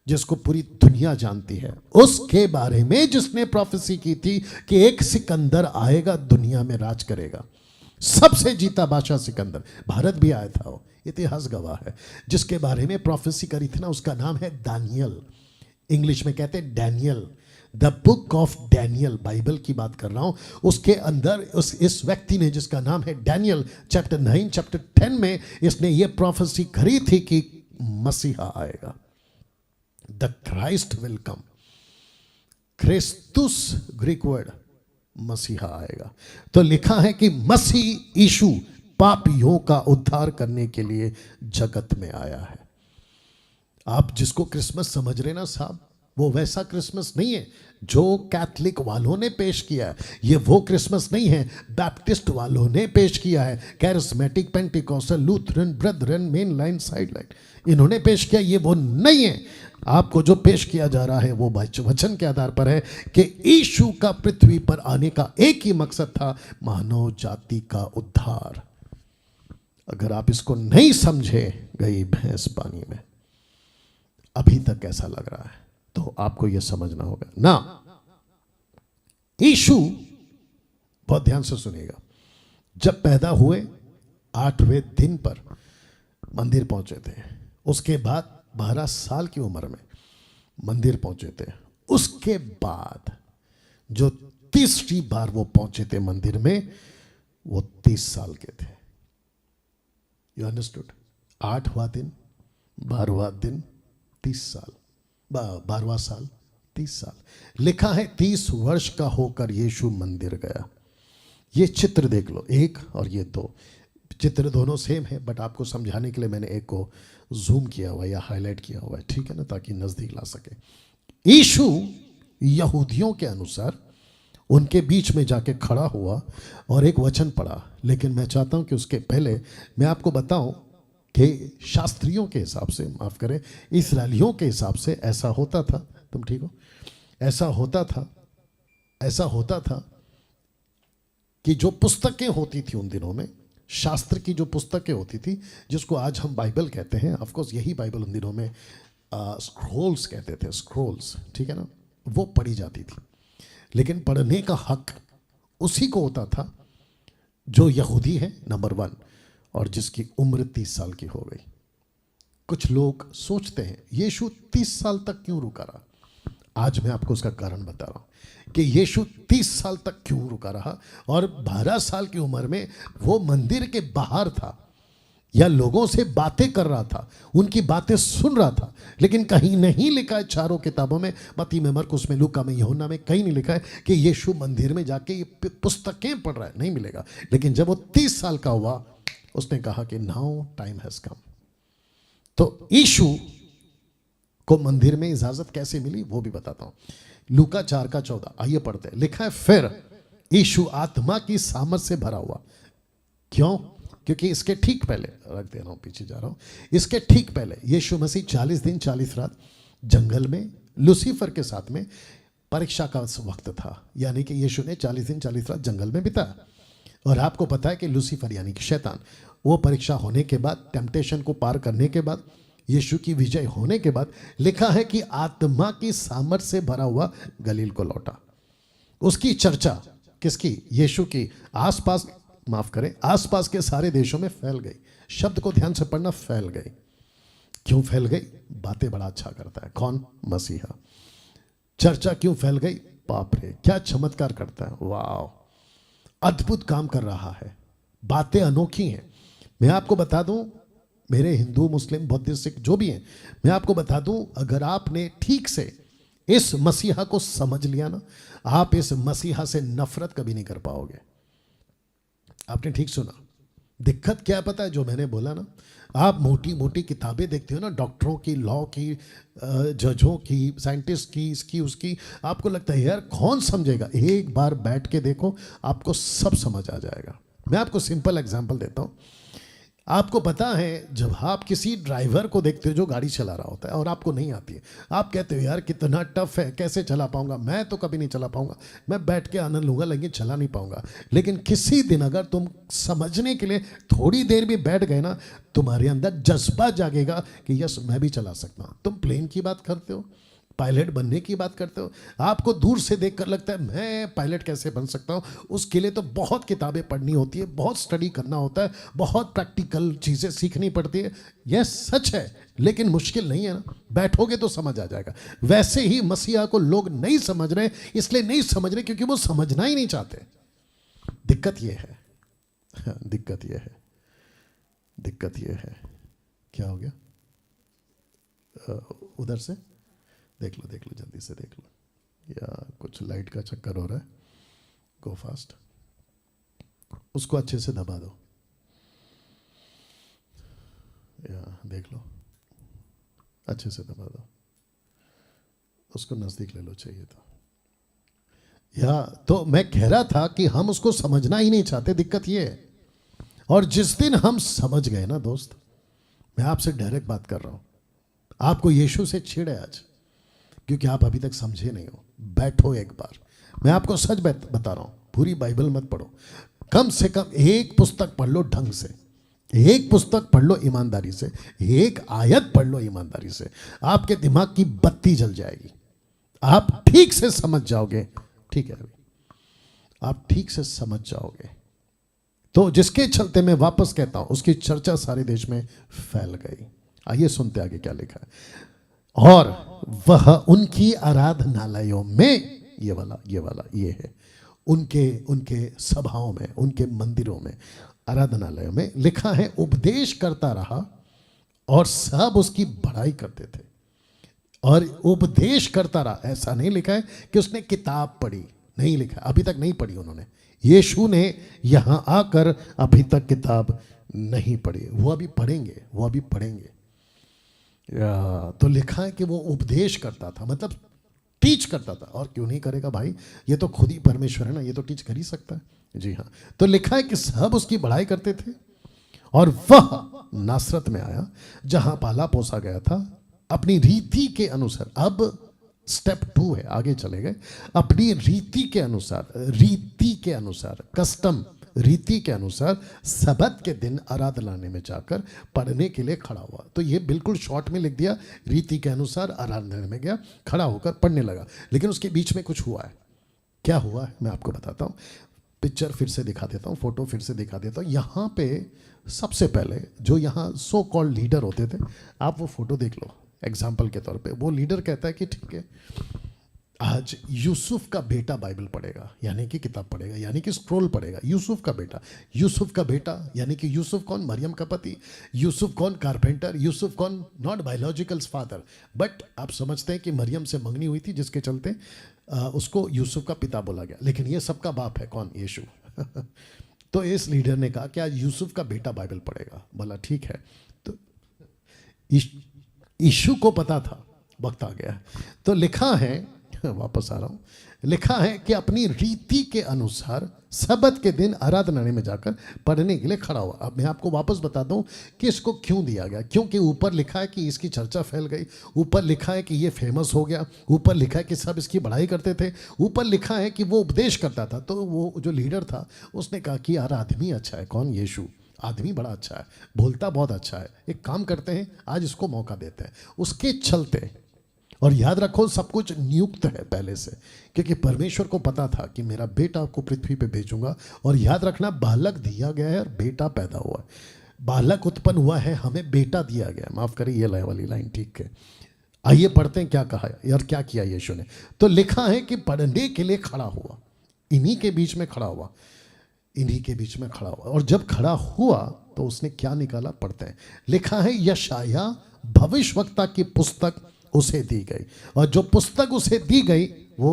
जिसको पूरी दुनिया जानती है, उसके बारे में जिसने प्रोफेसी की थी कि एक सिकंदर आएगा दुनिया में राज करेगा, सबसे जीता बादशाह सिकंदर, भारत भी आया था वो, इतिहास गवाह है। जिसके बारे में प्रोफेसी करी थी ना, उसका नाम है दानियल, इंग्लिश में कहते हैं Daniel, the book of Daniel, Bible की बात कर रहा हूं। उसके अंदर इस व्यक्ति ने जिसका नाम है डैनियल, चैप्टर 9 चैप्टर 10 में इसने ये प्रोफेसी करी थी कि मसीहा आएगा, द क्राइस्ट विल कम। क्रिस्तुस ग्रीक वर्ड, मसीहा आएगा। तो लिखा है कि मसीह यीशु पापियों का उद्धार करने के लिए जगत में आया है। आप जिसको क्रिसमस समझ रहे ना साहब, वो वैसा क्रिसमस नहीं है जो कैथलिक वालों ने पेश किया है। ये वो क्रिसमस नहीं है बैप्टिस्ट वालों ने पेश किया है, charismatic, Pentecostal, Lutheran, Brethren, main line, side line, इन्होंने पेश किया। ये वो नहीं है। आपको जो पेश किया जा रहा है वो वचन के आधार पर है कि यीशु का पृथ्वी पर आने का एक ही मकसद था, मानव जाति का उद्धार। अगर आप इसको नहीं समझे, गई भैंस पानी में। अभी तक ऐसा लग रहा है तो आपको यह समझना होगा ना। यीशु, बहुत ध्यान से सुनिएगा, जब पैदा हुए 8वें दिन पर मंदिर पहुंचे थे। उसके बाद 12 साल की उम्र में मंदिर पहुंचे थे। उसके बाद जो तीसरी बार वो पहुंचे थे मंदिर में, वो 30 साल के थे। You understood? 8वां दिन, 12वां दिन, 30 साल, 12वां साल, 30 साल। लिखा है 30 वर्ष का होकर यीशु मंदिर गया। ये चित्र देख लो, एक और ये दो चित्र दोनों सेम है, बट आपको समझाने के लिए मैंने एक को जूम किया हुआ या हाईलाइट किया हुआ है, ठीक है ना, ताकि नजदीक ला सके। यीशु यहूदियों के अनुसार उनके बीच में जाके खड़ा हुआ और एक वचन पढ़ा। लेकिन मैं चाहता हूं कि उसके पहले मैं आपको बताऊं कि शास्त्रियों के हिसाब से, माफ करें, इस्राएलियों के हिसाब से ऐसा होता था। तुम ठीक हो? ऐसा होता था कि जो पुस्तकें होती थी उन दिनों में, शास्त्र की जो पुस्तकें होती थी, जिसको आज हम बाइबल कहते हैं, ऑफ कोर्स यही बाइबल उन दिनों में स्क्रोल्स कहते थे, स्क्रोल्स, ठीक है ना, वो पढ़ी जाती थी। लेकिन पढ़ने का हक उसी को होता था जो यहूदी है, नंबर 1, और जिसकी उम्र 30 साल की हो गई। कुछ लोग सोचते हैं यीशु 30 साल तक क्यों रुका रहा। आज मैं आपको उसका कारण बता रहा हूं कि यीशु 30 साल तक क्यों रुका रहा, और 12 साल की उम्र में वो मंदिर के बाहर था या लोगों से बातें कर रहा था, उनकी बातें सुन रहा था। लेकिन कहीं नहीं लिखा है चारों किताबों में, मत्ती में, मरकुस में, लूका में, यूहन्ना में, कहीं नहीं लिखा है कि यीशु मंदिर में जाके ये पुस्तकें पढ़ रहा है, नहीं मिलेगा। लेकिन जब वो 30 साल का हुआ, उसने कहा कि नाउ टाइम हैज कम। तो यीशु को मंदिर में इजाजत कैसे मिली वो भी बताता हूं। लूका 4:14, आइए पढ़ते हैं। लिखा है, फिर यीशु आत्मा की सामर्थ से भरा हुआ। क्यों? क्योंकि इसके ठीक पहले, रख दे रहा हूं, पीछे जा रहा हूं, इसके ठीक पहले यीशु मसीह 40 दिन 40 रात जंगल में लूसीफर के साथ में परीक्षा का वक्त था। यानी कि यीशु ने 40 दिन 40 रात जंगल में बिताया। और आपको पता है कि लूसीफर यानी कि शैतान, वो परीक्षा होने के बाद, टेम्पटेशन को पार करने के बाद, यीशु की विजय होने के बाद, लिखा है कि आत्मा की सामर्थ से भरा हुआ गलील को लौटा। उसकी चर्चा किसकी? यीशु की आसपास, माफ करें, आसपास के सारे देशों में फैल गई। शब्द को ध्यान से पढ़ना, फैल गई। क्यों फैल गई? बातें बड़ा अच्छा करता है। कौन? मसीहा। चर्चा क्यों फैल गई? बाप रे, क्या चमत्कार करता है, वाह, अद्भुत काम कर रहा है, बातें अनोखी हैं। मैं आपको बता दूं, मेरे हिंदू, मुस्लिम, बौद्धिस्ट, सिख जो भी हैं, मैं आपको बता दूं, अगर आपने ठीक से इस मसीहा को समझ लिया ना, आप इस मसीहा से नफरत कभी नहीं कर पाओगे। आपने ठीक सुना। दिक्कत क्या पता है? जो मैंने बोला ना, आप मोटी मोटी किताबें देखते हो ना, डॉक्टरों की, लॉ की, जजों की, साइंटिस्ट की, इसकी उसकी, आपको लगता है यार कौन समझेगा। एक बार बैठ के देखो, आपको सब समझ आ जाएगा। मैं आपको सिंपल एग्जांपल देता हूँ। आपको पता है, जब आप किसी ड्राइवर को देखते हो जो गाड़ी चला रहा होता है और आपको नहीं आती है, आप कहते हो यार कितना टफ है, कैसे चला पाऊंगा, मैं तो कभी नहीं चला पाऊंगा, मैं बैठ के आनंद लूंगा लेकिन चला नहीं पाऊंगा। लेकिन किसी दिन अगर तुम समझने के लिए थोड़ी देर भी बैठ गए ना, तुम्हारे अंदर जज्बा जागेगा कि यस मैं भी चला सकता हूं। तुम प्लेन की बात करते हो, पायलट बनने की बात करते हो, आपको दूर से देखकर लगता है मैं पायलट कैसे बन सकता हूं। उसके लिए तो बहुत किताबें पढ़नी होती है, बहुत स्टडी करना होता है, बहुत प्रैक्टिकल चीज़ें सीखनी पड़ती है। यह सच है, लेकिन मुश्किल नहीं है ना, बैठोगे तो समझ आ जाएगा। वैसे ही मसीहा को लोग नहीं समझ रहे, इसलिए नहीं समझ रहे क्योंकि वो समझना ही नहीं चाहते। दिक्कत यह है, दिक्कत यह है, दिक्कत यह है। क्या हो गया? उधर से देख लो, देख लो, जल्दी से देख लो, या कुछ लाइट का चक्कर हो रहा है। गो फास्ट, उसको अच्छे से दबा दो, या देख लो, अच्छे से दबा दो, उसको नजदीक ले लो चाहिए तो। या तो मैं कह रहा था कि हम उसको समझना ही नहीं चाहते, दिक्कत ये है। और जिस दिन हम समझ गए ना दोस्त, मैं आपसे डायरेक्ट बात कर रहा हूं, आपको यीशु से चिढ़ है आज, क्योंकि आप अभी तक समझे नहीं हो। बैठो एक बार, मैं आपको सच बता रहा हूं, पूरी बाइबल मत पढ़ो, कम से कम एक पुस्तक पढ़ लो ढंग से, एक पुस्तक पढ़ लो ईमानदारी से, एक आयत पढ़ लो ईमानदारी से, आपके दिमाग की बत्ती जल जाएगी, आप ठीक से समझ जाओगे। ठीक है, आप ठीक से समझ जाओगे। तो जिसके चलते मैं वापस कहता हूं, उसकी चर्चा सारे देश में फैल गई। आइए सुनते आगे क्या लिखा है। और वह उनकी आराधनालयों में, ये है, उनके सभाओं में, उनके मंदिरों में, आराधनालयों में लिखा है, उपदेश करता रहा और सब उसकी बड़ाई करते थे। और उपदेश करता रहा, ऐसा नहीं लिखा है कि उसने किताब पढ़ी, नहीं लिखा, अभी तक नहीं पढ़ी उन्होंने। यीशु ने यहां आकर अभी तक किताब नहीं पढ़ी, वो अभी पढ़ेंगे। तो लिखा है कि वो उपदेश करता था, मतलब टीच करता था। और क्यों नहीं करेगा भाई, ये तो खुद ही परमेश्वर है ना, ये तो टीच कर ही सकता है। जी हाँ, तो लिखा है कि सब उसकी बड़ाई करते थे। और वह नासरत में आया, जहां पाला पोसा गया था, अपनी रीति के अनुसार। अब स्टेप 2 है, आगे चले गए। अपनी रीति के अनुसार, कस्टम, रीति के अनुसार सबत के दिन आराधनालय में जाकर पढ़ने के लिए खड़ा हुआ। तो ये बिल्कुल शॉर्ट में लिख दिया, रीति के अनुसार आराधनालय में गया, खड़ा होकर पढ़ने लगा। लेकिन उसके बीच में कुछ हुआ है। क्या हुआ है मैं आपको बताता हूँ। पिक्चर फिर से दिखा देता हूँ, फोटो फिर से दिखा देता हूँ। यहाँ पे सबसे पहले जो यहाँ सो कॉल्ड लीडर होते थे, आप वो फोटो देख लो एग्जाम्पल के तौर पे। वो लीडर कहता है कि ठीक है, आज यूसुफ का बेटा बाइबल पढ़ेगा, यानी कि किताब पढ़ेगा, यानी कि स्क्रोल पढ़ेगा। यूसुफ का बेटा यानी कि यूसुफ कौन? मरियम का पति। यूसुफ कौन? कारपेंटर। यूसुफ कौन? नॉट बायोलॉजिकल फादर, बट आप समझते हैं कि मरियम से मंगनी हुई थी, जिसके चलते उसको यूसुफ का पिता बोला गया। लेकिन ये सबका बाप है कौन? यीशु। तो इस लीडर ने कहा कि आज यूसुफ का बेटा बाइबल पढ़ेगा। बोला ठीक है। तो यीशु को पता था वक्त आ गया। तो लिखा है, वापस आ रहा हूं, लिखा है कि अपनी रीति के अनुसार सबत के दिन आराधनालय में जाकर पढ़ने के लिए खड़ा हुआ। अब मैं आपको वापस बता दूं कि इसको क्यों दिया गया। क्योंकि ऊपर लिखा है कि इसकी चर्चा फैल गई, ऊपर लिखा है कि ये फेमस हो गया, ऊपर लिखा है कि सब इसकी बड़ाई करते थे, ऊपर लिखा है कि वो उपदेश करता था। तो वो जो लीडर था उसने कहा कि यार आदमी अच्छा है। कौन? यीशु। आदमी बड़ा अच्छा है, बोलता बहुत अच्छा है। एक काम करते हैं, आज इसको मौका देते हैं। उसके चलते, और याद रखो सब कुछ नियुक्त है पहले से, क्योंकि परमेश्वर को पता था कि मेरा बेटा को पृथ्वी पे भेजूंगा। और याद रखना, बालक दिया गया है और बेटा पैदा हुआ है। बालक उत्पन्न हुआ है, हमें बेटा दिया गया। माफ करें ये वाली लाइन, ठीक है। आइए पढ़ते हैं क्या कहा यार, क्या किया यीशु ने। तो लिखा है कि पढ़ने के लिए खड़ा हुआ, इन्हीं के बीच में खड़ा हुआ, इन्हीं के बीच में खड़ा हुआ। और जब खड़ा हुआ तो उसने क्या निकाला, पढ़ते हैं। लिखा है यशाया भविष्यवक्ता की पुस्तक उसे दी गई। और जो पुस्तक उसे दी गई वो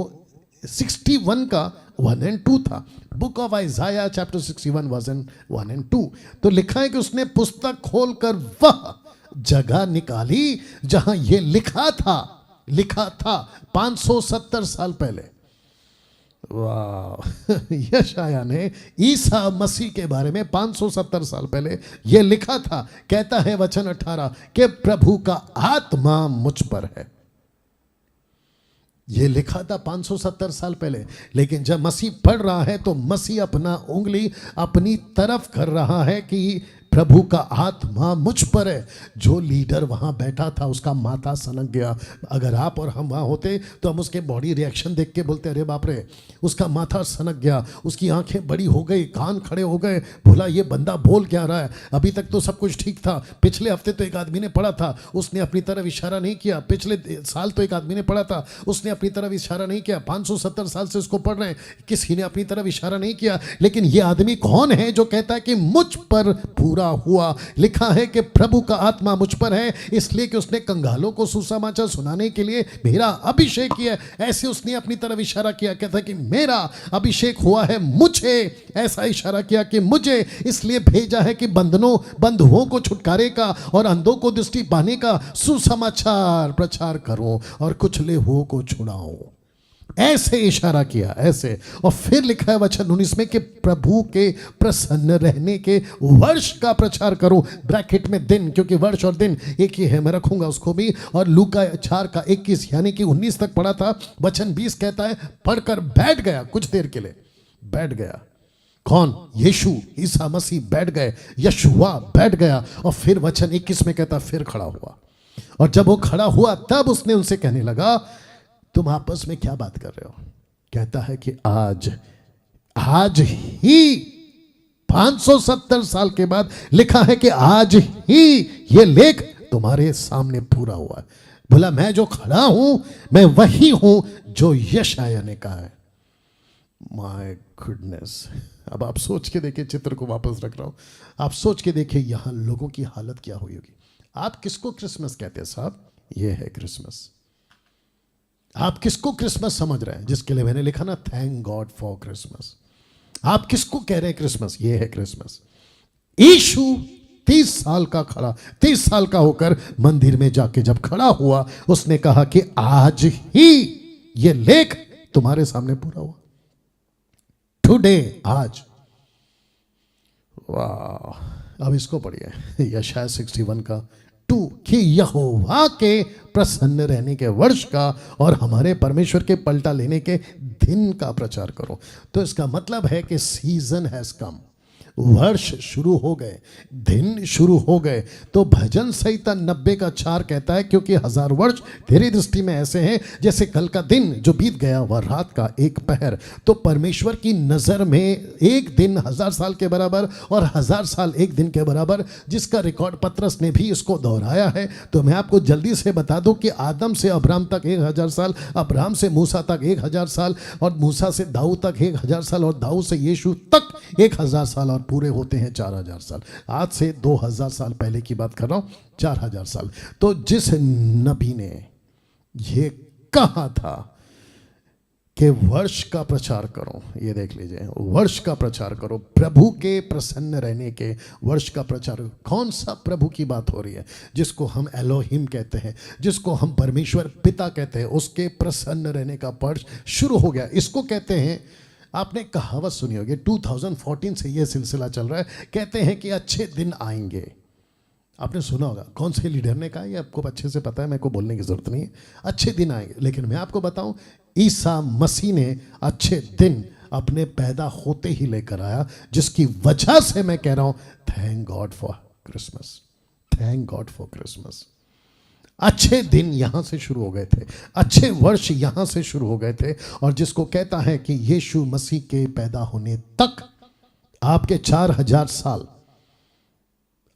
61 का 1 और 2 था। Book of Isaiah chapter 61 version 1 और 2। तो लिखा है कि उसने पुस्तक खोलकर वह जगह निकाली जहां ये लिखा था 570 साल पहले। वाह, यशाया ने ईसा मसीह के बारे में 570 साल पहले यह लिखा था। कहता है वचन 18 कि प्रभु का आत्मा मुझ पर है। यह लिखा था 570 साल पहले, लेकिन जब मसीह पढ़ रहा है तो मसीह अपना उंगली अपनी तरफ कर रहा है कि प्रभु का आत्मा मुझ पर है। जो लीडर वहां बैठा था उसका माथा सनक गया। अगर आप और हम वहां होते तो हम उसके बॉडी रिएक्शन देख के बोलते अरे बाप रे, उसका माथा सनक गया, उसकी आंखें बड़ी हो गई, कान खड़े हो गए, बोला ये बंदा बोल क्या रहा है। अभी तक तो सब कुछ ठीक था। पिछले हफ्ते तो एक आदमी ने पढ़ा था, उसने अपनी तरफ इशारा नहीं किया। पिछले साल तो एक आदमी ने पढ़ा था, उसने अपनी तरफ इशारा नहीं किया। 570 साल से उसको पढ़ रहे हैं, किसी ने अपनी तरफ इशारा नहीं किया। लेकिन ये आदमी कौन है जो कहता है कि मुझ पर पूरा पूरा हुआ। लिखा है कि प्रभु का आत्मा मुझ पर है, इसलिए कि उसने कंगालों को सुसमाचार सुनाने के लिए मेरा अभिषेक किया। ऐसे उसने अपनी तरफ इशारा किया, कहता कि मेरा अभिषेक हुआ है मुझे, ऐसा इशारा किया कि मुझे इसलिए भेजा है कि बंधुओं को छुटकारे का और अंधों को दृष्टि पाने का सुसमाचार प्रचार करो और कुचले हुओं को छुड़ाओ। ऐसे इशारा किया, ऐसे। और फिर लिखा है वचन 19 में कि प्रभु के प्रसन्न रहने के वर्ष का प्रचार करो, ब्रैकेट में दिन, क्योंकि वर्ष और दिन एक ही है, मैं रखूंगा उसको भी। और लूका 4 का 21 यानी कि 19 तक पढ़ा था। वचन 20 कहता है पढ़कर बैठ गया, कुछ देर के लिए बैठ गया। कौन? यीशु, ईसा मसीह बैठ गए, यशुआ बैठ गया। और फिर वचन 21 में कहता फिर खड़ा हुआ। और जब वो खड़ा हुआ तब उसने उनसे कहने लगा तुम आपस में क्या बात कर रहे हो? कहता है कि आज ही 570 साल के बाद लिखा है कि आज ही ये लेख तुम्हारे सामने पूरा हुआ है। बोला मैं जो खड़ा हूं मैं वही हूं जो यशायाह ने कहा है। My goodness. अब आप सोच के देखिए, चित्र को वापस रख रहा हूं, आप सोच के देखिए यहां लोगों की हालत क्या हुई होगी। आप किसको क्रिसमस कहते हैं साहब? ये है क्रिसमस। आप किसको क्रिसमस समझ रहे हैं? जिसके लिए मैंने लिखा ना थैंक गॉड फॉर क्रिसमस। आप किसको कह रहे हैं क्रिसमस? ये है क्रिसमस। यीशु 30 साल का होकर मंदिर में जाके जब खड़ा हुआ, उसने कहा कि आज ही ये लेख तुम्हारे सामने पूरा हुआ। टुडे, आज। वाह। अब इसको पढ़िए, यशायाह 61 का 2 कि यहोवा के प्रसन्न रहने के वर्ष का और हमारे परमेश्वर के पलटा लेने के दिन का प्रचार करो। तो इसका मतलब है कि सीजन हैज कम, वर्ष शुरू हो गए, दिन शुरू हो गए। तो भजन संहिता 90 का 4 कहता है क्योंकि 1000 वर्ष तेरी दृष्टि में ऐसे हैं जैसे कल का दिन जो बीत गया वह रात का एक पहर। तो परमेश्वर की नज़र में एक दिन 1000 साल के बराबर और 1000 साल एक दिन के बराबर, जिसका रिकॉर्ड पतरस ने भी इसको दोहराया है। तो मैं आपको जल्दी से बता दूं कि आदम से अब्राहम तक 1000 साल, अब्राहम से मूसा तक 1000 साल, और मूसा से दाऊद तक 1000 साल, और दाऊद से यीशु तक 1000 साल, और पूरे होते हैं 4000 साल। आज से 2000 साल पहले की बात कर रहा हूं, 4000 साल। तो जिस नबी ने ये कहा था कि वर्ष का प्रचार करो, ये देख लीजिए, वर्ष का प्रचार करो, प्रभु के प्रसन्न रहने के वर्ष का प्रचार। कौन सा प्रभु की बात हो रही है? जिसको हम एलोहिम कहते हैं, जिसको हम परमेश्वर पिता कहते हैं, उसके प्रसन्न रहने का वर्ष शुरू हो गया। इसको कहते हैं, आपने कहावत सुनी होगी, 2014 से ये सिलसिला चल रहा है, कहते हैं कि अच्छे दिन आएंगे। आपने सुना होगा, कौन से लीडर ने कहा, ये आपको अच्छे से पता है, मेरे को बोलने की जरूरत नहीं है। अच्छे दिन आएंगे, लेकिन मैं आपको बताऊं, ईसा मसीह ने अच्छे दिन अपने पैदा होते ही लेकर आया, जिसकी वजह से मैं कह रहा हूं thank God for Christmas, thank God for Christmas. अच्छे दिन यहां से शुरू हो गए थे, अच्छे वर्ष यहां से शुरू हो गए थे। और जिसको कहता है कि यीशु मसीह के पैदा होने तक आपके 4000 साल,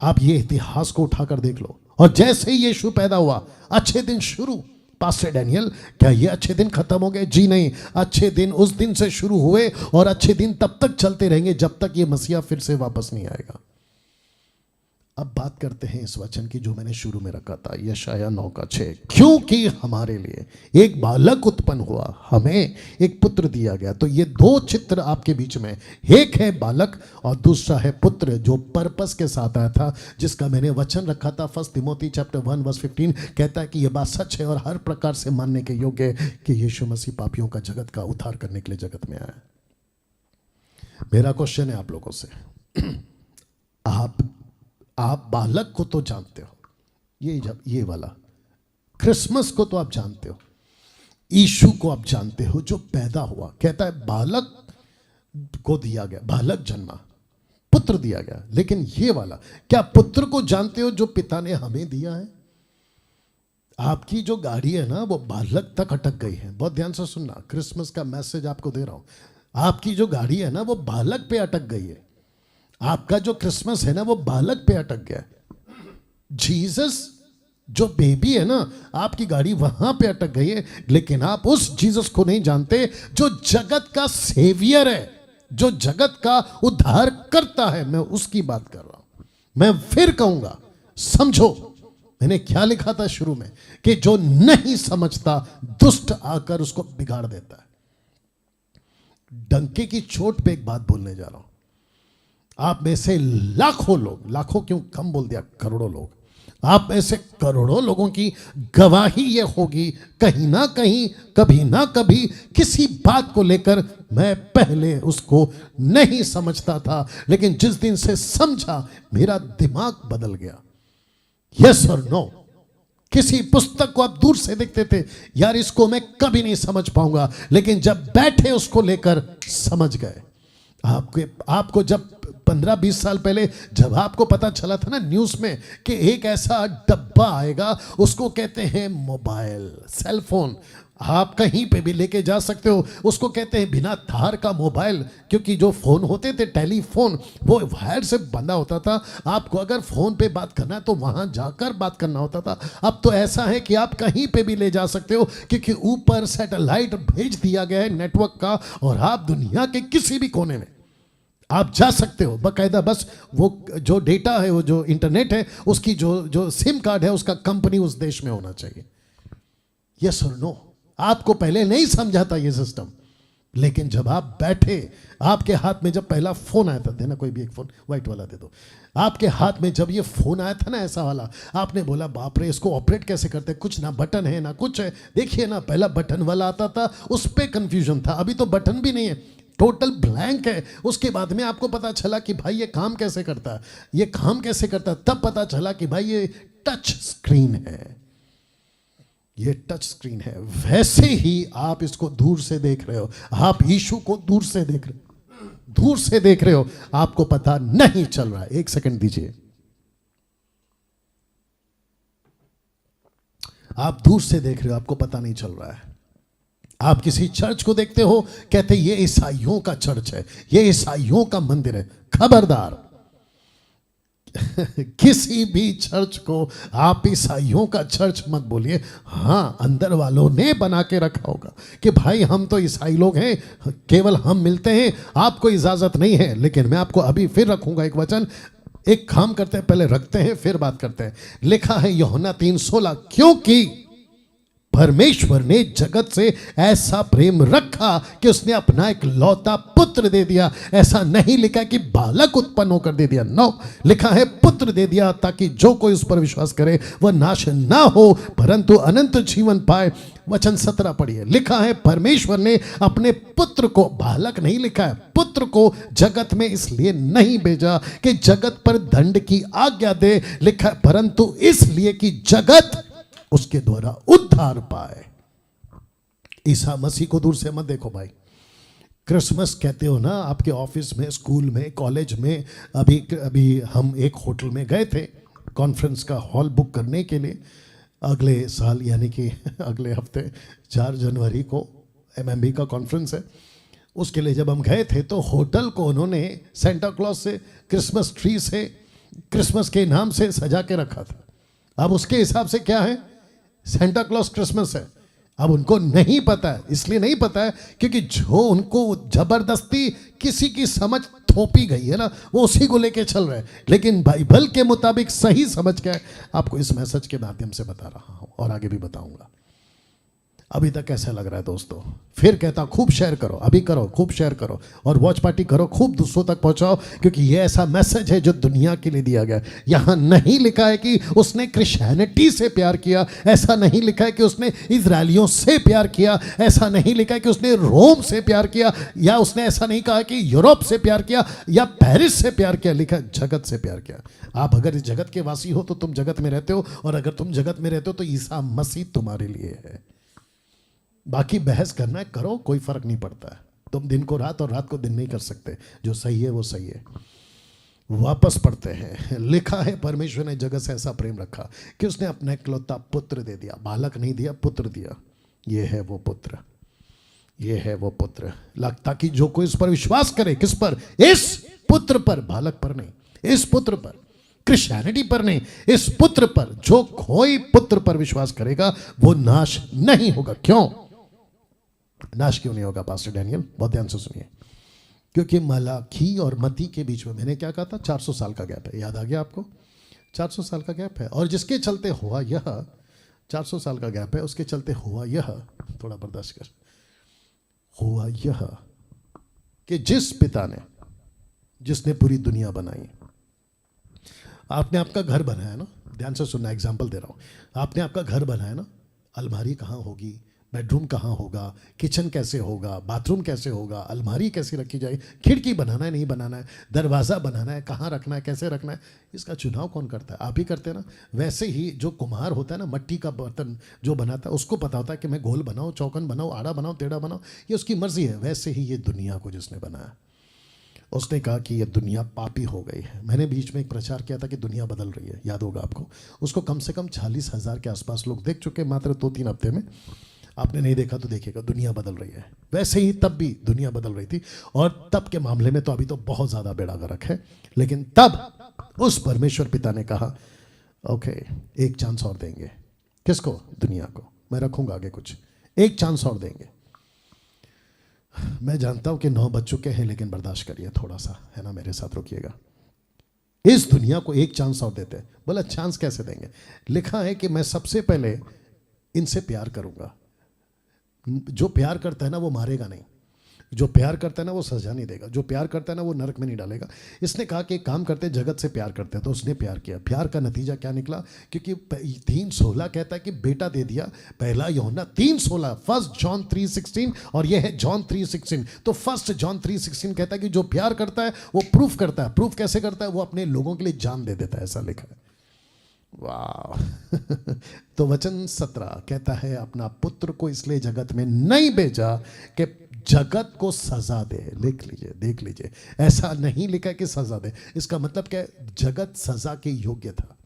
आप ये इतिहास को उठाकर देख लो। और जैसे ही यीशु पैदा हुआ, अच्छे दिन शुरू। पास्टर डैनियल, क्या ये अच्छे दिन खत्म हो गए? जी नहीं, अच्छे दिन उस दिन से शुरू हुए और अच्छे दिन तब तक चलते रहेंगे जब तक ये मसीहा फिर से वापस नहीं आएगा। अब बात करते हैं इस वचन की जो मैंने शुरू में रखा था, यशायाह 9 का 6। क्योंकि हमारे लिए एक बालक उत्पन्न हुआ, हमें एक पुत्र दिया गया। तो ये 2 चित्र आपके बीच में, एक है बालक और दूसरा है पुत्र, जो पर्पस के साथ आया था, जिसका मैंने वचन रखा था 1 तिमोथी चैप्टर 1 वर्स 15। कहता है कि यह बात सच है और हर प्रकार से मानने के योग्य है कि यीशु मसीह पापियों का जगत का उद्धार करने के लिए जगत में आया। मेरा क्वेश्चन है आप लोगों से, आप बालक को तो जानते हो, ये वाला क्रिसमस को तो आप जानते हो, यीशु को आप जानते हो जो पैदा हुआ। कहता है बालक को दिया गया, बालक जन्मा, पुत्र दिया गया। लेकिन ये वाला, क्या पुत्र को जानते हो जो पिता ने हमें दिया है? आपकी जो गाड़ी है ना, वो बालक तक अटक गई है। बहुत ध्यान से सुनना, क्रिसमस का मैसेज आपको दे रहा हूं। आपकी जो गाड़ी है ना, वो बालक पे अटक गई है। आपका जो क्रिसमस है ना, वो बालक पे अटक गया। जीसस जो बेबी है ना, आपकी गाड़ी वहां पे अटक गई है। लेकिन आप उस जीसस को नहीं जानते जो जगत का सेवियर है, जो जगत का उद्धार करता है। मैं उसकी बात कर रहा हूं। मैं फिर कहूंगा, समझो मैंने क्या लिखा था शुरू में कि जो नहीं समझता दुष्ट आकर उसको बिगाड़ देता है। डंके की चोट पे एक बात बोलने जा रहा हूं। आप में से लाखों लोग, लाखों क्यों कम बोल दिया, करोड़ों लोग, आप में से करोड़ों लोगों की गवाही ये होगी कहीं ना कहीं, कभी ना कभी किसी बात को लेकर मैं पहले उसको नहीं समझता था, लेकिन जिस दिन से समझा मेरा दिमाग बदल गया। यस और नो। किसी पुस्तक को आप दूर से देखते थे, यार इसको मैं कभी नहीं समझ पाऊंगा, लेकिन जब बैठे उसको लेकर समझ गए। आपको जब 15-20 साल पहले जब आपको पता चला था ना न्यूज़ में कि एक ऐसा डब्बा आएगा, उसको कहते हैं मोबाइल, सेल फोन, आप कहीं पे भी लेके जा सकते हो, उसको कहते हैं बिना तार का मोबाइल, क्योंकि जो फ़ोन होते थे टेलीफोन वो वायर से बंधा होता था। आपको अगर फ़ोन पे बात करना है तो वहाँ जाकर बात करना होता था। अब तो ऐसा है कि आप कहीं पे भी ले जा सकते हो, क्योंकि ऊपर सैटेलाइट भेज दिया गया है नेटवर्क का, और आप दुनिया के किसी भी कोने में आप जा सकते हो। बाकायदा बस वो जो डेटा है, वो जो इंटरनेट है, उसकी जो सिम कार्ड है उसका कंपनी उस देश में होना चाहिए। यस और नो। आपको पहले नहीं समझा था ये सिस्टम, लेकिन जब आप बैठे, आपके हाथ में जब पहला फोन आया था, देना कोई भी एक फोन व्हाइट वाला दे दो, आपके हाथ में जब ये फोन आया था ना ऐसा वाला, आपने बोला बाप रे इसको ऑपरेट कैसे करते हैं, कुछ ना बटन है ना कुछ है। देखिए ना, पहला बटन वाला आता था, उस पर कंफ्यूजन था, अभी तो बटन भी नहीं है, टोटल ब्लैंक है। उसके बाद में आपको पता चला कि भाई ये काम कैसे करता है, ये काम कैसे करता है, तब पता चला कि भाई ये टच स्क्रीन है, ये टच स्क्रीन है। वैसे ही आप इसको दूर से देख रहे हो, आप यीशु को दूर से देख रहे हो, दूर से देख रहे हो, आपको पता नहीं चल रहा है। एक सेकंड दीजिए। आप दूर से देख रहे हो, आपको पता नहीं चल रहा है। आप किसी चर्च को देखते हो, कहते ये ईसाइयों का चर्च है, ये ईसाइयों का मंदिर है। खबरदार, किसी भी चर्च को आप ईसाइयों का चर्च मत बोलिए। हाँ, अंदर वालों ने बना के रखा होगा कि भाई हम तो ईसाई लोग हैं, केवल हम मिलते हैं, आपको इजाजत नहीं है। लेकिन मैं आपको अभी फिर रखूंगा एक वचन। एक काम करते हैं, पहले रखते हैं फिर बात करते हैं। लिखा है यूहन्ना 3:16, क्योंकि परमेश्वर ने जगत से ऐसा प्रेम रखा कि उसने अपना एक लौता पुत्र दे दिया। ऐसा नहीं लिखा कि बालक उत्पन्न होकर दे दिया, नो, लिखा है पुत्र दे दिया, ताकि जो कोई उस पर विश्वास करे वह नाश ना हो परंतु अनंत जीवन पाए। वचन 17 पढ़िए। लिखा है परमेश्वर ने अपने पुत्र को, बालक नहीं लिखा है, पुत्र को जगत में इसलिए नहीं भेजा कि जगत पर दंड की आज्ञा दे, लिखा है परंतु इसलिए कि जगत उसके द्वारा उद्धार पाए। ईसा मसीह को दूर से मत देखो भाई। क्रिसमस कहते हो ना, आपके ऑफिस में, स्कूल में, कॉलेज में। अभी हम एक होटल में गए थे कॉन्फ्रेंस का हॉल बुक करने के लिए। अगले साल यानी कि अगले हफ्ते 4 जनवरी को MMB का कॉन्फ्रेंस है। उसके लिए जब हम गए थे तो होटल को उन्होंने सेंटा क्लॉज से, क्रिसमस ट्री से, क्रिसमस के नाम से सजा के रखा था। अब उसके हिसाब से क्या है, सेंटा क्लॉज क्रिसमस है। अब उनको नहीं पता है, इसलिए नहीं पता है क्योंकि जो उनको जबरदस्ती किसी की समझ थोपी गई है ना, वो उसी को लेके चल रहे हैं। लेकिन बाइबल के मुताबिक सही समझ के आपको इस मैसेज के माध्यम से बता रहा हूं और आगे भी बताऊंगा। अभी तक कैसा लग रहा है दोस्तों? फिर कहता खूब शेयर करो, अभी करो, खूब शेयर करो और वॉच पार्टी करो, खूब दूसरों तक पहुंचाओ, क्योंकि ये ऐसा मैसेज है जो दुनिया के लिए दिया गया। यहाँ नहीं लिखा है कि उसने क्रिश्चियनिटी से प्यार किया, ऐसा नहीं लिखा है कि उसने इजरायलियों से प्यार किया, ऐसा नहीं लिखा है कि उसने रोम से प्यार किया, या उसने ऐसा नहीं कहा कि यूरोप से प्यार किया या पेरिस से प्यार किया। लिखा है जगत से प्यार किया। आप अगर इस जगत के वासी हो तो तुम जगत में रहते हो, और अगर तुम जगत में रहते हो तो ईसा मसीह तुम्हारे लिए है। बाकी बहस करना है करो, कोई फर्क नहीं पड़ता है। तुम दिन को रात और रात को दिन नहीं कर सकते। जो सही है वो सही है। वापस पढ़ते हैं। लिखा है परमेश्वर ने जगत से ऐसा प्रेम रखा कि उसने अपना इकलौता पुत्र दे दिया। बालक नहीं दिया, पुत्र दिया। ये है वो पुत्र, ये है वो पुत्र, ताकि जो कोई इस पर विश्वास करे। किस पर? इस पुत्र पर, बालक पर नहीं, इस पुत्र पर, क्रिश्चियनिटी पर नहीं, इस पुत्र पर। जो कोई पुत्र पर विश्वास करेगा वो नाश नहीं होगा। क्यों नाश क्यों नहीं होगा पास्टर डैनियल? बहुत ध्यान से सुनिए। क्योंकि मलाकी और मती के बीच में मैंने क्या कहा था, 400 साल का गैप है। याद आ गया आपको? 400 साल का गैप है। और जिसके चलते हुआ यह, 400 साल का गैप है, उसके चलते हुआ यह, थोड़ा बर्दाश्त कर, हुआ यह कि जिस पिता ने, जिसने पूरी दुनिया बनाई, आपने आपका घर बनाया ना, ध्यान से सुनना, एग्जाम्पल दे रहा हूं, आपने आपका घर बनाया ना, अलमारी कहाँ होगी, बेडरूम कहाँ होगा, किचन कैसे होगा, बाथरूम कैसे होगा, अलमारी कैसे रखी जाएगी, खिड़की बनाना है नहीं बनाना है, दरवाज़ा बनाना है, कहाँ रखना है, कैसे रखना है, इसका चुनाव कौन करता है? आप ही करते हैं ना। वैसे ही जो कुम्हार होता है ना, मिट्टी का बर्तन जो बनाता है, उसको पता होता है कि मैं गोल बनाऊँ, चौकन बनाऊँ, आड़ा बनाऊँ, टेढ़ा बनाऊँ, ये उसकी मर्जी है। वैसे ही ये दुनिया को जिसने बनाया, उसने कहा कि ये दुनिया पापी हो गई है। मैंने बीच में एक प्रचार किया था कि दुनिया बदल रही है, याद होगा आपको। उसको कम से कम 40,000 के आसपास लोग देख चुके मात्र 2-3 हफ्ते में। आपने नहीं देखा तो देखिएगा, दुनिया बदल रही है। वैसे ही तब भी दुनिया बदल रही थी, और तब के मामले में तो अभी तो बहुत ज़्यादा बेड़ा गर्क है, लेकिन तब उस परमेश्वर पिता ने कहा ओके, एक चांस और देंगे। किसको? दुनिया को। मैं रखूंगा आगे कुछ, एक चांस और देंगे। मैं जानता हूं कि 9 बज चुके हैं, लेकिन बर्दाश्त करिए थोड़ा सा, है ना, मेरे साथ रुकिएगा। इस दुनिया को एक चांस और देते हैं। बोला चांस कैसे देंगे? लिखा है कि मैं सबसे पहले इनसे प्यार करूंगा। जो प्यार करता है ना वो मारेगा नहीं, जो प्यार करता है ना वो सजा नहीं देगा, जो प्यार करता है ना वो नरक में नहीं डालेगा। इसने कहा कि एक काम करते, जगत से प्यार करते हैं, तो उसने प्यार किया। प्यार का नतीजा क्या निकला? क्योंकि 3:16 कहता है कि बेटा दे दिया। पहला यूहन्ना 3:16, 1 जॉन 3:16, और ये है जॉन 3:16। तो 1 जॉन 3:16 कहता है कि जो प्यार करता है वो प्रूफ करता है। प्रूफ कैसे करता है? वो अपने लोगों के लिए जान दे देता है, ऐसा लिखा है। वाह। तो वचन 17 कहता है, अपना पुत्र को इसलिए जगत में नहीं भेजा कि जगत को सजा दे। लिख लीजिए, देख लीजिए, ऐसा नहीं लिखा कि सजा दे। इसका मतलब क्या है? जगत सजा के योग्य था,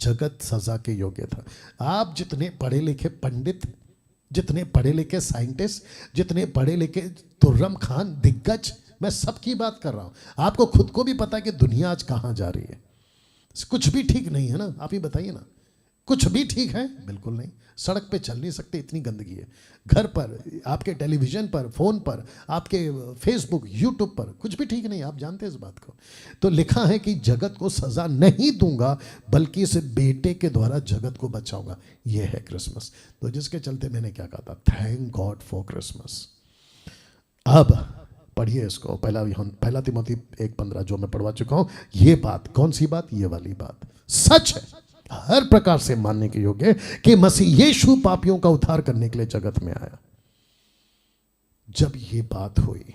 जगत सजा के योग्य था। आप जितने पढ़े लिखे पंडित, जितने पढ़े लिखे साइंटिस्ट, जितने पढ़े लिखे तुर्रम खान दिग्गज, मैं सबकी बात कर रहा हूं। आपको खुद को भी पता है कि दुनिया आज कहां जा रही है। कुछ भी ठीक नहीं है ना, आप ही बताइए ना, कुछ भी ठीक है? बिल्कुल नहीं। सड़क पे चल नहीं सकते, इतनी गंदगी है। घर पर, आपके टेलीविजन पर, फोन पर, आपके फेसबुक, यूट्यूब पर, कुछ भी ठीक नहीं, आप जानते हैं इस बात को। तो लिखा है कि जगत को सजा नहीं दूंगा, बल्कि इस बेटे के द्वारा जगत को बचाऊंगा। यह है क्रिसमस। तो जिसके चलते मैंने क्या कहा था, थैंक गॉड फॉर क्रिसमस। अब पढ़िए इसको, पहला तिमोथी 1:15 जो मैं पढ़वा चुका हूं। ये बात कौन सी बात? ये वाली बात सच है, हर प्रकार से मानने के योग्य है कि मसीह यीशु पापियों का उद्धार करने के लिए जगत में आया। जब ये बात हुई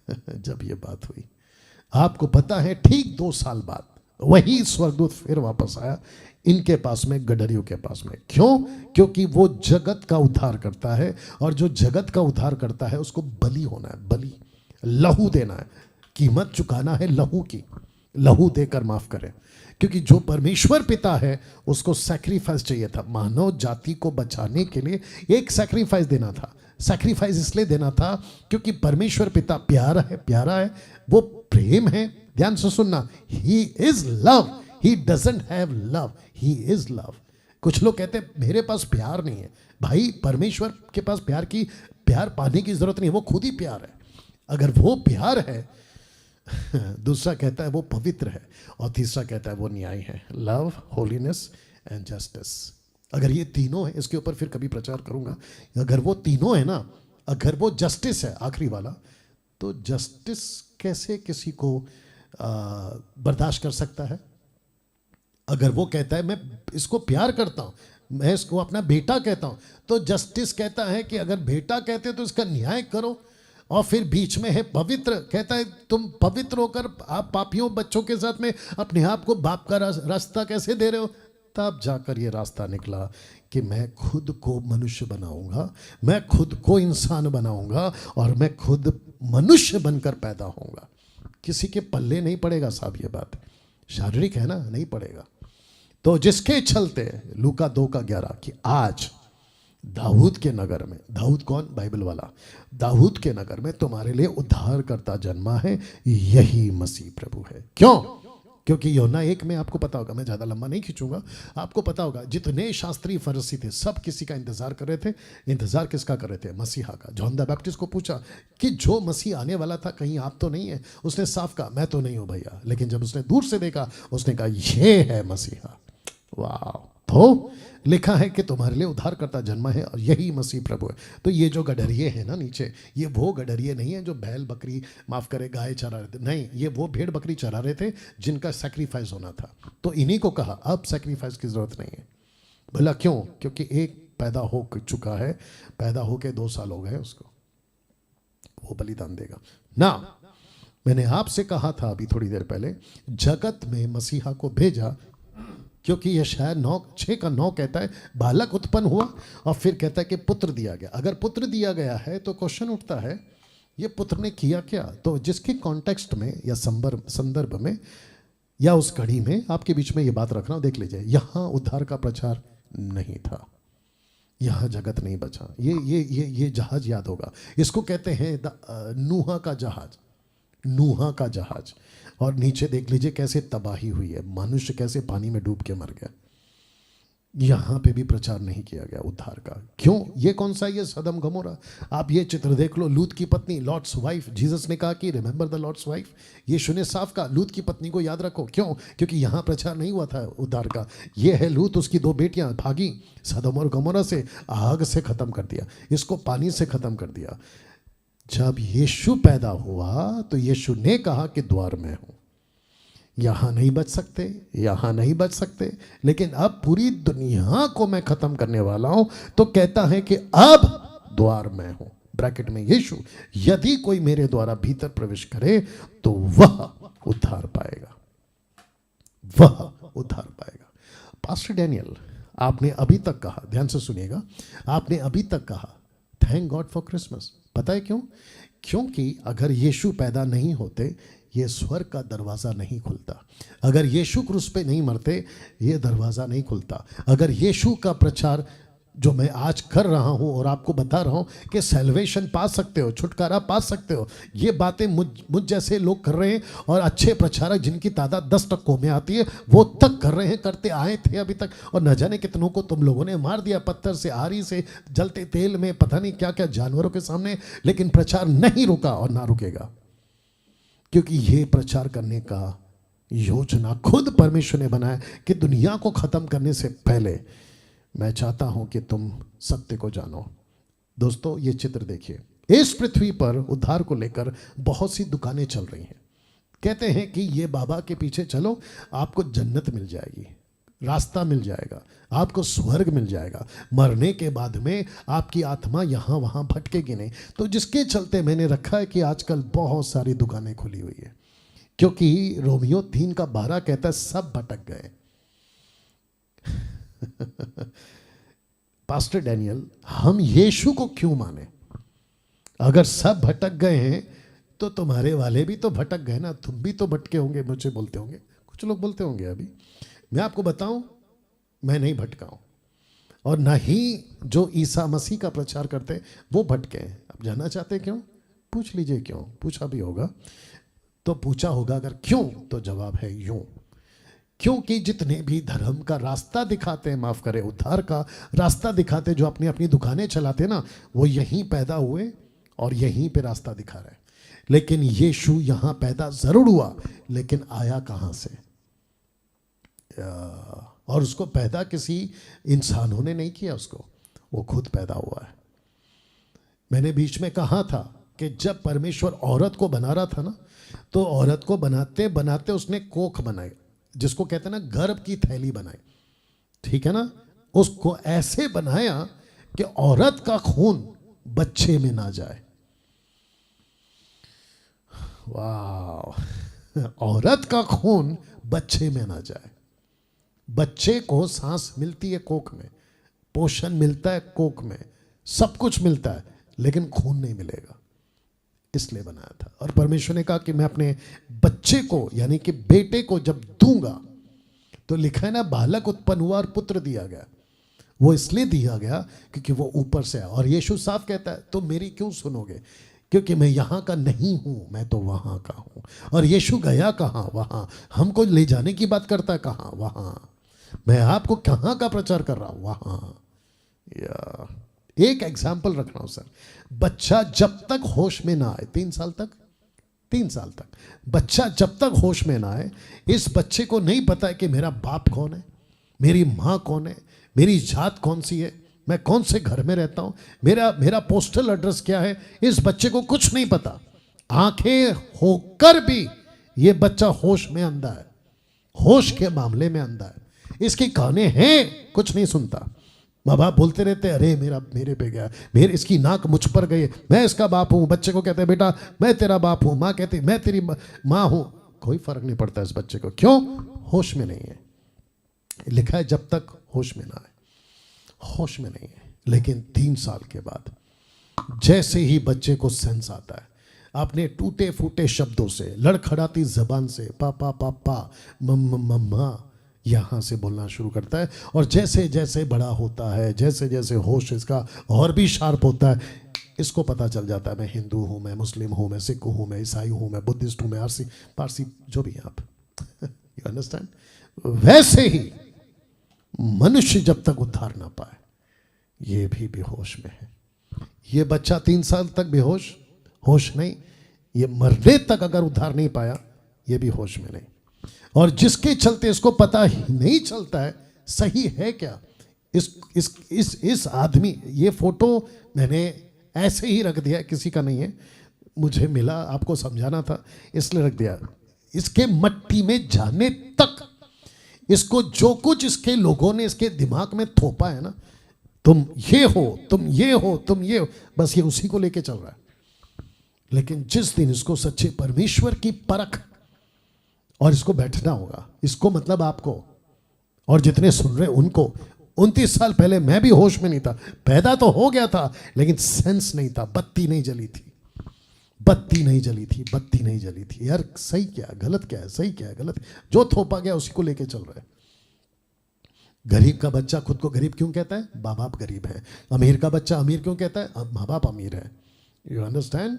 जब ये बात हुई, आपको पता है, ठीक 2 साल बाद वही स्वर्गदूत फिर वापस आया इनके पास में, गडरियों के पास में। क्यों? क्योंकि वो जगत का उद्धार करता है, और जो जगत का उद्धार करता है उसको बलि होना है, बलि, लहू देना है, कीमत चुकाना है लहू की। लहू देकर माफ करें, क्योंकि जो परमेश्वर पिता है उसको सैक्रिफाइस चाहिए था। मानव जाति को बचाने के लिए एक सैक्रिफाइस देना था। सैक्रिफाइस इसलिए देना था क्योंकि परमेश्वर पिता प्यारा है, प्यारा है, वो प्रेम है। ध्यान से सुनना, he is love, he doesn't have love, he is love. कुछ लोग कहते हैं मेरे पास प्यार नहीं है। भाई, परमेश्वर के पास प्यार पाने की जरूरत नहीं है, वो खुद ही प्यार है। अगर वो प्यार है, दूसरा कहता है वो पवित्र है, और तीसरा कहता है वो न्याय है, लव, होलीनेस एंड जस्टिस। अगर ये तीनों है, इसके ऊपर फिर कभी प्रचार करूंगा। अगर वो तीनों है ना, अगर वो जस्टिस है आखिरी वाला, तो जस्टिस कैसे किसी को बर्दाश्त कर सकता है? अगर वो कहता है मैं इसको प्यार करता हूं, मैं इसको अपना बेटा कहता हूं, तो जस्टिस कहता है कि अगर बेटा कहते तो इसका न्याय करो। और फिर बीच में है पवित्र, कहता है तुम पवित्र होकर आप पापियों बच्चों के साथ में अपने आप को बाप का रास्ता कैसे दे रहे हो? तब जाकर ये रास्ता निकला कि मैं खुद को मनुष्य बनाऊंगा, मैं खुद को इंसान बनाऊंगा, और मैं खुद मनुष्य बनकर पैदा होऊंगा। किसी के पल्ले नहीं पड़ेगा साहब, ये बात शारीरिक है ना, नहीं पड़ेगा। तो जिसके चलते लूका 2:11 कि आज दाऊद के नगर में, दाऊद कौन? बाइबल वाला। दाऊद के नगर में तुम्हारे लिए उद्धारकर्ता जन्मा है, यही मसीह प्रभु है। क्यों? क्योंकि यूहन्ना 1 में आपको पता होगा, मैं ज़्यादा लंबा नहीं खींचूंगा, आपको पता होगा जितने शास्त्री फरीसी थे सब किसी का इंतजार कर रहे थे। इंतजार किसका कर रहे थे? मसीहा का। जॉन द बैप्टिस्ट को पूछा कि जो मसीह आने वाला था कहीं आप तो नहीं है? उसने साफ कहा मैं तो नहीं हूँ भैया। लेकिन जब उसने दूर से देखा उसने कहा ये है मसीहा। वाह! तो लिखा है कि तुम्हारे लिए उद्धारकर्ता जन्मा है और यही मसीह प्रभु है। तो ये जो गडरिये हैं ना नीचे, ये वो गडरिये नहीं है जो बैल बकरी, माफ करे, गाय चरा रहे थे। नहीं, ये वो भेड़ बकरी चरा रहे थे जिनका सैक्रिफाइस होना था। तो इन्हीं को कहा अब सैक्रिफाइस की जरूरत नहीं है। बोला क्यों? क्योंकि एक पैदा हो चुका है, पैदा होके 2 साल हो गए उसको, वो बलिदान देगा ना। मैंने आपसे कहा था अभी थोड़ी देर पहले, जगत में मसीहा को भेजा क्योंकि यशायाह 9:6 कहता है बालक उत्पन्न हुआ और फिर कहता है कि पुत्र दिया गया। अगर पुत्र दिया गया है तो क्वेश्चन उठता है ये पुत्र ने किया क्या? तो जिसके कॉन्टेक्स्ट में या संदर्भ में या उस घड़ी में आपके बीच में ये बात रखना, देख लीजिए, यहाँ उद्धार का प्रचार नहीं था, यहाँ जगत नहीं बचा। ये जहाज याद होगा, इसको कहते हैं नूहा का जहाज, नूहा का जहाज। और नीचे देख लीजिए कैसे तबाही हुई है, मनुष्य कैसे पानी में डूब के मर गया। यहाँ पे भी प्रचार नहीं किया गया उद्धार का। क्यों? ये कौन सा? ये सदम गमोरा। आप ये चित्र देख लो, लूत की पत्नी, लॉर्ड्स वाइफ। जीसस ने कहा कि रिमेंबर द लॉर्ड्स वाइफ। यीशु ने साफ कहा लूत की पत्नी को याद रखो। क्यों? क्योंकि यहाँ प्रचार नहीं हुआ था उद्धार का। ये है लूत, उसकी 2 बेटियां भागी सदम और गमोरा से, आग से खत्म कर दिया, इसको पानी से खत्म कर दिया। जब यीशु पैदा हुआ तो यीशु ने कहा कि द्वार में हूं, यहां नहीं बच सकते, यहां नहीं बच सकते, लेकिन अब पूरी दुनिया को मैं खत्म करने वाला हूं। तो कहता है कि अब द्वार में हूं, ब्रैकेट में यीशु, यदि कोई मेरे द्वारा भीतर प्रवेश करे तो वह उद्धार पाएगा, वह उद्धार पाएगा। पास्टर डैनियल, आपने अभी तक कहा, ध्यान से सुनिएगा, आपने अभी तक कहा थैंक गॉड फॉर क्रिसमस। पता है क्यों? क्योंकि अगर यीशु पैदा नहीं होते ये स्वर्ग का दरवाज़ा नहीं खुलता। अगर यीशु क्रूस पे नहीं मरते ये दरवाज़ा नहीं खुलता। अगर यीशु का प्रचार जो मैं आज कर रहा हूं और आपको बता रहा हूं कि सैल्वेशन पा सकते हो, छुटकारा पा सकते हो, ये बातें मुझ जैसे लोग कर रहे हैं, और अच्छे प्रचारक जिनकी तादाद 10 टक्कों में आती है वो तक कर रहे हैं, करते आए थे अभी तक। और न जाने कितनों को तुम लोगों ने मार दिया, पत्थर से, आरी से, जलते तेल में, पता नहीं क्या क्या जानवरों के सामने, लेकिन प्रचार नहीं रुका और ना रुकेगा। क्योंकि ये प्रचार करने का योजना खुद परमेश्वर ने बनाया कि दुनिया को खत्म करने से पहले मैं चाहता हूं कि तुम सत्य को जानो। दोस्तों, ये चित्र देखिए, इस पृथ्वी पर उद्धार को लेकर बहुत सी दुकानें चल रही हैं। कहते हैं कि ये बाबा के पीछे चलो, आपको जन्नत मिल जाएगी, रास्ता मिल जाएगा, आपको स्वर्ग मिल जाएगा, मरने के बाद में आपकी आत्मा यहाँ वहाँ भटकेगी नहीं। तो जिसके चलते मैंने रखा है कि आजकल बहुत सारी दुकानें खुली हुई है, क्योंकि रोमियो 3:12 कहता है सब भटक गए। पास्टर डैनियल, हम यीशु को क्यों माने? अगर सब भटक गए हैं तो तुम्हारे वाले भी तो भटक गए ना, तुम भी तो भटके होंगे। मुझे बोलते होंगे, कुछ लोग बोलते होंगे। अभी मैं आपको बताऊं, मैं नहीं भटका हूं, और ना ही जो ईसा मसीह का प्रचार करते वो भटके हैं। आप जानना चाहते क्यों? पूछ लीजिए क्यों। पूछा भी होगा तो पूछा होगा, अगर क्यों तो जवाब है यूं। क्योंकि जितने भी धर्म का रास्ता दिखाते हैं, माफ करें, उद्धार का रास्ता दिखाते, जो अपनी अपनी दुकानें चलाते ना, वो यहीं पैदा हुए और यहीं पे रास्ता दिखा रहे हैं। लेकिन यीशु यहां पैदा जरूर हुआ, लेकिन आया कहां से? और उसको पैदा किसी इंसानों ने नहीं किया, उसको वो खुद पैदा हुआ है। मैंने बीच में कहा था कि जब परमेश्वर औरत को बना रहा था ना, तो औरत को बनाते बनाते उसने कोख बनाई, जिसको कहते हैं ना गर्भ की थैली बनाई, ठीक है ना। उसको ऐसे बनाया कि औरत का खून बच्चे में ना जाए। वाह! औरत का खून बच्चे में ना जाए। बच्चे को सांस मिलती है कोख में, पोषण मिलता है कोख में, सब कुछ मिलता है, लेकिन खून नहीं मिलेगा, इसलिए बनाया था। और परमेश्वर ने कहा कि मैं अपने बच्चे को, यानी कि बेटे को जब दूंगा, तो लिखा है ना बालक उत्पन्न हुआ और पुत्र दिया गया। वो इसलिए दिया गया क्योंकि वो ऊपर से है। और यीशु साफ कहता है, तो मेरी क्यों सुनोगे? क्योंकि मैं यहाँ का नहीं हूँ, मैं तो वहाँ का हूँ। और यीशु गया कहाँ? वहाँ। हमको ले जाने की बात करता है कहाँ? वहाँ। मैं आपको कहाँ का प्रचार कर रहा हूँ? वहाँ। या एक एग्जाम्पल रख रहा हूँ सर। बच्चा जब तक होश में ना आए, 3 साल तक, 3 साल तक बच्चा जब तक होश में ना आए, इस बच्चे को नहीं पता है कि मेरा बाप कौन है, मेरी माँ कौन है, मेरी जात कौन सी है, मैं कौन से घर में रहता हूँ, मेरा पोस्टल एड्रेस क्या है। इस बच्चे को कुछ नहीं पता। आंखें होकर भी ये बच्चा होश में अंधा है, होश के मामले में अंधा है। इसके काने हैं, कुछ नहीं सुनता। माँ बाप बोलते रहते, अरे मेरे पे गया, इसकी नाक मुझ पर गई, मैं इसका बाप हूँ। बच्चे को कहते हैं बेटा मैं तेरा बाप हूँ, माँ कहती मैं तेरी माँ हूँ। कोई फर्क नहीं पड़ता इस बच्चे को। क्यों? होश में नहीं है। लिखा है जब तक होश में ना आए, होश में नहीं है। लेकिन 3 साल के बाद जैसे ही बच्चे को सेंस आता है, अपने टूटे फूटे शब्दों से, लड़खड़ाती जबान से पापा पापा मम्मा यहाँ से बोलना शुरू करता है। और जैसे जैसे बड़ा होता है, जैसे जैसे होश इसका और भी शार्प होता है, इसको पता चल जाता है मैं हिंदू हूँ, मैं मुस्लिम हूँ, मैं सिख हूँ, मैं ईसाई हूँ, मैं बुद्धिस्ट हूँ, मैं पारसी, जो भी आप यू अंडरस्टैंड। वैसे ही मनुष्य जब तक उद्धार ना पाए, ये भी बेहोश में है। ये बच्चा 3 साल तक बेहोश, होश नहीं, ये मरने तक अगर उद्धार नहीं पाया, ये भी होश में नहीं। और जिसके चलते इसको पता ही नहीं चलता है सही है क्या। इस आदमी, ये फोटो मैंने ऐसे ही रख दिया, किसी का नहीं है, मुझे मिला, आपको समझाना था इसलिए रख दिया। इसके मट्टी में जाने तक इसको जो कुछ इसके लोगों ने इसके दिमाग में थोपा है ना, तुम ये हो, तुम ये हो, तुम ये हो, बस ये उसी को लेके चल रहा है। लेकिन जिस दिन इसको सच्चे परमेश्वर की परख, और इसको बैठना होगा, इसको मतलब आपको और जितने सुन रहे उनको। 29 साल पहले मैं भी होश में नहीं था, पैदा तो हो गया था लेकिन सेंस नहीं था, बत्ती नहीं जली थी, बत्ती नहीं जली थी, बत्ती नहीं जली थी। यार सही क्या है, गलत क्या है, सही क्या है, गलत, जो थोपा गया उसी को लेके चल रहा है। गरीब का बच्चा खुद को गरीब क्यों कहता है? माँ बाप गरीब है। अमीर का बच्चा अमीर क्यों कहता है? माँ बाप अमीर है। You understand?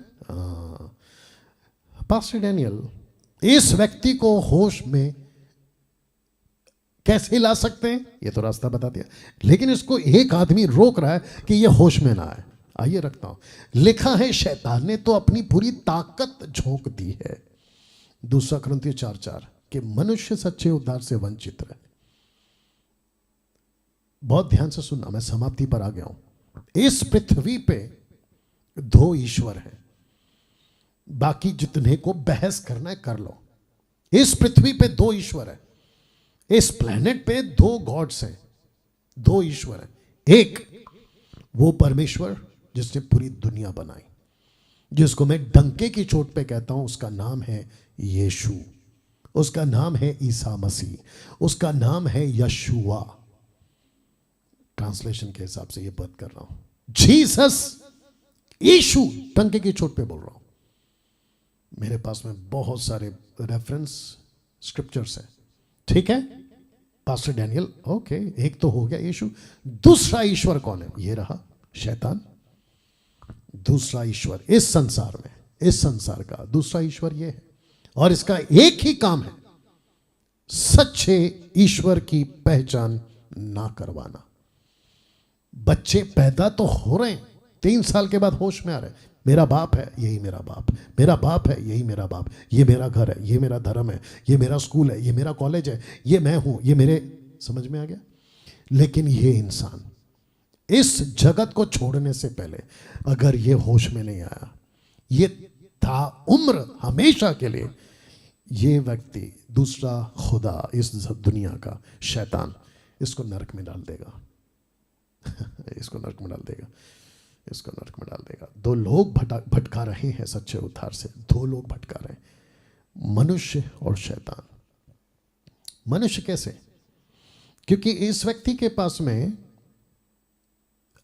पास्टर डैनियल इस व्यक्ति को होश में कैसे ला सकते हैं? ये तो रास्ता बता दिया, लेकिन इसको एक आदमी रोक रहा है कि ये होश में ना आए। आइए रखता हूं। लिखा है शैतान ने तो अपनी पूरी ताकत झोंक दी है, 2 कुरिन्थियों 4:4, कि मनुष्य सच्चे उद्धार से वंचित रहे। बहुत ध्यान से सुनना, मैं समाप्ति पर आ गया हूं। इस पृथ्वी पे 2 ईश्वर हैं, बाकी जितने को बहस करना है कर लो। इस पृथ्वी पे 2 ईश्वर है, इस प्लेनेट पे 2 गॉड्स हैं, 2 ईश्वर हैं। एक वो परमेश्वर जिसने पूरी दुनिया बनाई, जिसको मैं डंके की चोट पे कहता हूं, उसका नाम है यीशु, उसका नाम है ईसा मसीह, उसका नाम है यशुआ। ट्रांसलेशन के हिसाब से ये बात कर रहा हूं, जीसस, यीशु, डंके की चोट पे बोल रहा हूं। मेरे पास में बहुत सारे रेफरेंस स्क्रिप्चर्स हैं, ठीक है पास्टर डैनियल, ओके, एक तो हो गया यीशु। दूसरा ईश्वर कौन है? ये रहा शैतान। दूसरा ईश्वर इस संसार में, इस संसार का दूसरा ईश्वर ये है, और इसका एक ही काम है, सच्चे ईश्वर की पहचान ना करवाना। बच्चे पैदा तो हो रहे हैं, 3 साल के बाद होश में आ रहे हैं, मेरा बाप है, यही मेरा बाप, मेरा बाप है, यही मेरा बाप, ये मेरा घर है, ये मेरा धर्म है, ये मेरा स्कूल है, ये मेरा कॉलेज है, ये मैं हूं, ये मेरे, समझ में आ गया। लेकिन ये इंसान इस जगत को छोड़ने से पहले अगर ये होश में नहीं आया, ये था उम्र हमेशा के लिए, ये व्यक्ति दूसरा खुदा इस दुनिया का शैतान इसको नरक में डाल देगा इसको नरक में डाल देगा, इसको नरक में डाल देगा। 2 लोग भटका रहे हैं सच्चे उद्धार से, 2 लोग भटका रहे हैं, मनुष्य और शैतान। मनुष्य कैसे? क्योंकि इस व्यक्ति के पास में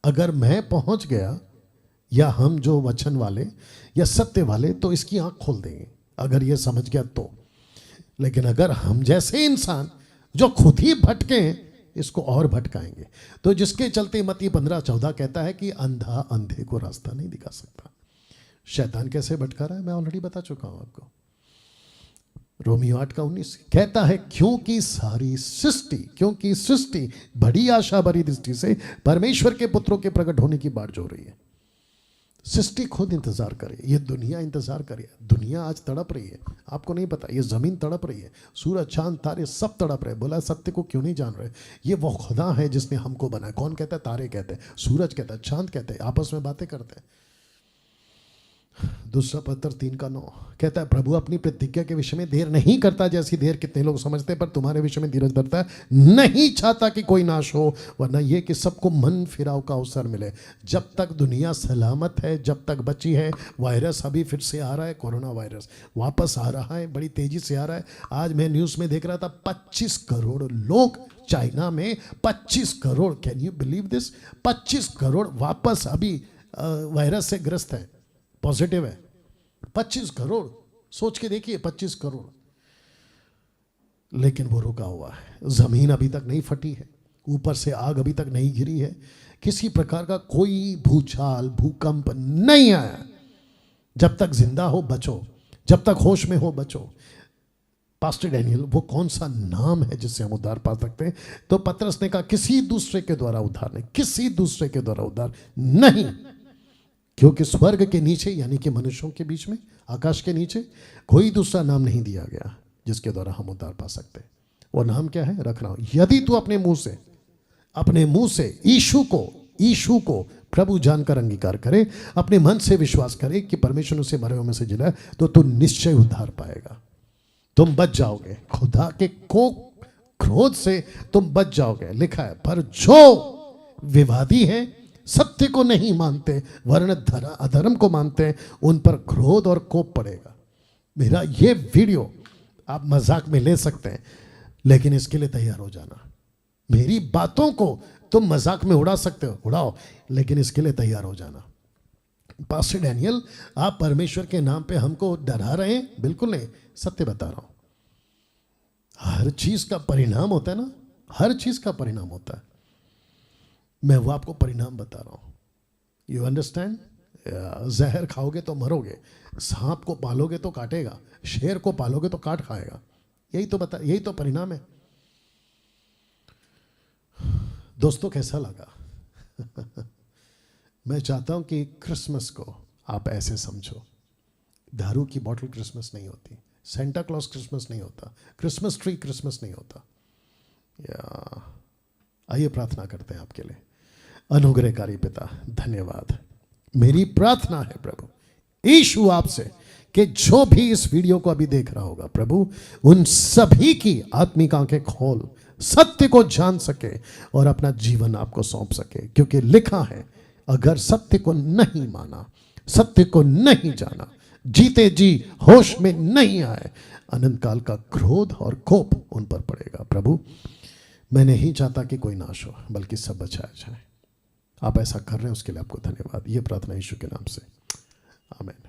अगर मैं पहुंच गया, या हम जो वचन वाले या सत्य वाले, तो इसकी आंख खोल देंगे अगर ये समझ गया तो। लेकिन अगर हम जैसे इंसान जो खुद ही भटके हैं, इसको और भटकाएंगे। तो जिसके चलते मत्ती 15:14 कहता है कि अंधा अंधे को रास्ता नहीं दिखा सकता, शैतान कैसे भटका रहा है मैं ऑलरेडी बता चुका हूं आपको। रोमियो 8:19 कहता है क्योंकि सृष्टि बड़ी आशा भरी दृष्टि से परमेश्वर के पुत्रों के प्रकट होने की बाट जो रही है। सृष्टि खुद इंतजार करे, ये दुनिया इंतजार करे। दुनिया आज तड़प रही है, आपको नहीं पता, ये जमीन तड़प रही है, सूरज चांद तारे सब तड़प रहे। बोला सत्य को क्यों नहीं जान रहे? ये वो खुदा है जिसने हमको बनाया। कौन कहता है? तारे कहते हैं, सूरज कहता है, चांद कहते हैं, आपस में बातें करते हैं। दूसरा पत्र 3:9 कहता है प्रभु अपनी प्रतिज्ञा के विषय में देर नहीं करता जैसी देर कितने लोग समझते हैं, पर तुम्हारे विषय में धीरज धरता है, नहीं चाहता कि कोई नाश हो, वरना ये कि सबको मन फिराव का अवसर मिले। जब तक दुनिया सलामत है, जब तक बची है, वायरस अभी फिर से आ रहा है, कोरोना वायरस वापस आ रहा है, बड़ी तेजी से आ रहा है। आज मैं न्यूज़ में देख रहा था 25 करोड़ लोग चाइना में, 25 crore, can you believe this? 25 crore वापस अभी वायरस से ग्रस्त है, पॉजिटिव है। 25 करोड़, सोच के देखिए 25 करोड़। लेकिन वो रुका हुआ है, जमीन अभी तक नहीं फटी है, ऊपर से आग अभी तक नहीं गिरी है, किसी प्रकार का कोई भूचाल भूकंप नहीं आया। जब तक जिंदा हो बचो, जब तक होश में हो बचो। पास्टर डैनियल, वो कौन सा नाम है जिससे हम उद्धार पा सकते हैं? तो पतरस ने कहा किसी दूसरे के द्वारा उद्धार नहीं, किसी दूसरे के द्वारा उद्धार नहीं, क्योंकि स्वर्ग के नीचे यानी कि मनुष्यों के बीच में, आकाश के नीचे कोई दूसरा नाम नहीं दिया गया जिसके द्वारा हम उद्धार पा सकते। वो नाम क्या है? रख रहा हूं, यदि तू अपने मुंह से यीशु को प्रभु जानकर अंगीकार करे, अपने मन से विश्वास करे कि परमेश्वर उसे मरे हुए में से जिलाए, तो तू निश्चय उद्धार पाएगा, तुम बच जाओगे। खुदा के क्रोध से तुम बच जाओगे। लिखा है, पर जो विवादी हैं, सत्य को नहीं मानते वरन अधर्म को मानते हैं, उन पर क्रोध और कोप पड़ेगा। मेरा ये वीडियो आप मजाक में ले सकते हैं, लेकिन इसके लिए तैयार हो जाना। मेरी बातों को तुम मजाक में उड़ा सकते हो, उड़ाओ, लेकिन इसके लिए तैयार हो जाना। पास्टर डैनियल, आप परमेश्वर के नाम पे हमको डरा रहे हैं? बिल्कुल नहीं, सत्य बता रहा हूं। हर चीज का परिणाम होता है ना, हर चीज का परिणाम होता है। मैं वो आपको परिणाम बता रहा हूं। You understand? जहर खाओगे तो मरोगे, सांप को पालोगे तो काटेगा, शेर को पालोगे तो काट खाएगा। यही तो परिणाम है। दोस्तों, कैसा लगा? मैं चाहता हूं कि क्रिसमस को आप ऐसे समझो, दारू की बोतल क्रिसमस नहीं होती, सेंटा क्लॉज क्रिसमस नहीं होता, क्रिसमस ट्री क्रिसमस नहीं होता। या आइए प्रार्थना करते हैं आपके लिए। अनुग्रहकारी पिता, धन्यवाद। मेरी प्रार्थना है प्रभु यीशु आपसे कि जो भी इस वीडियो को अभी देख रहा होगा प्रभु, उन सभी की आत्मिक आंखें खोल, सत्य को जान सके और अपना जीवन आपको सौंप सके। क्योंकि लिखा है, अगर सत्य को नहीं माना, सत्य को नहीं जाना, जीते जी होश में नहीं आए, अनंत काल का क्रोध और कोप उन पर पड़ेगा। प्रभु, मैं नहीं चाहता कि कोई नाश हो, बल्कि सब बचाया जाए। आप ऐसा कर रहे हैं, उसके लिए आपको धन्यवाद। ये प्रार्थना यीशु के नाम से, आमीन।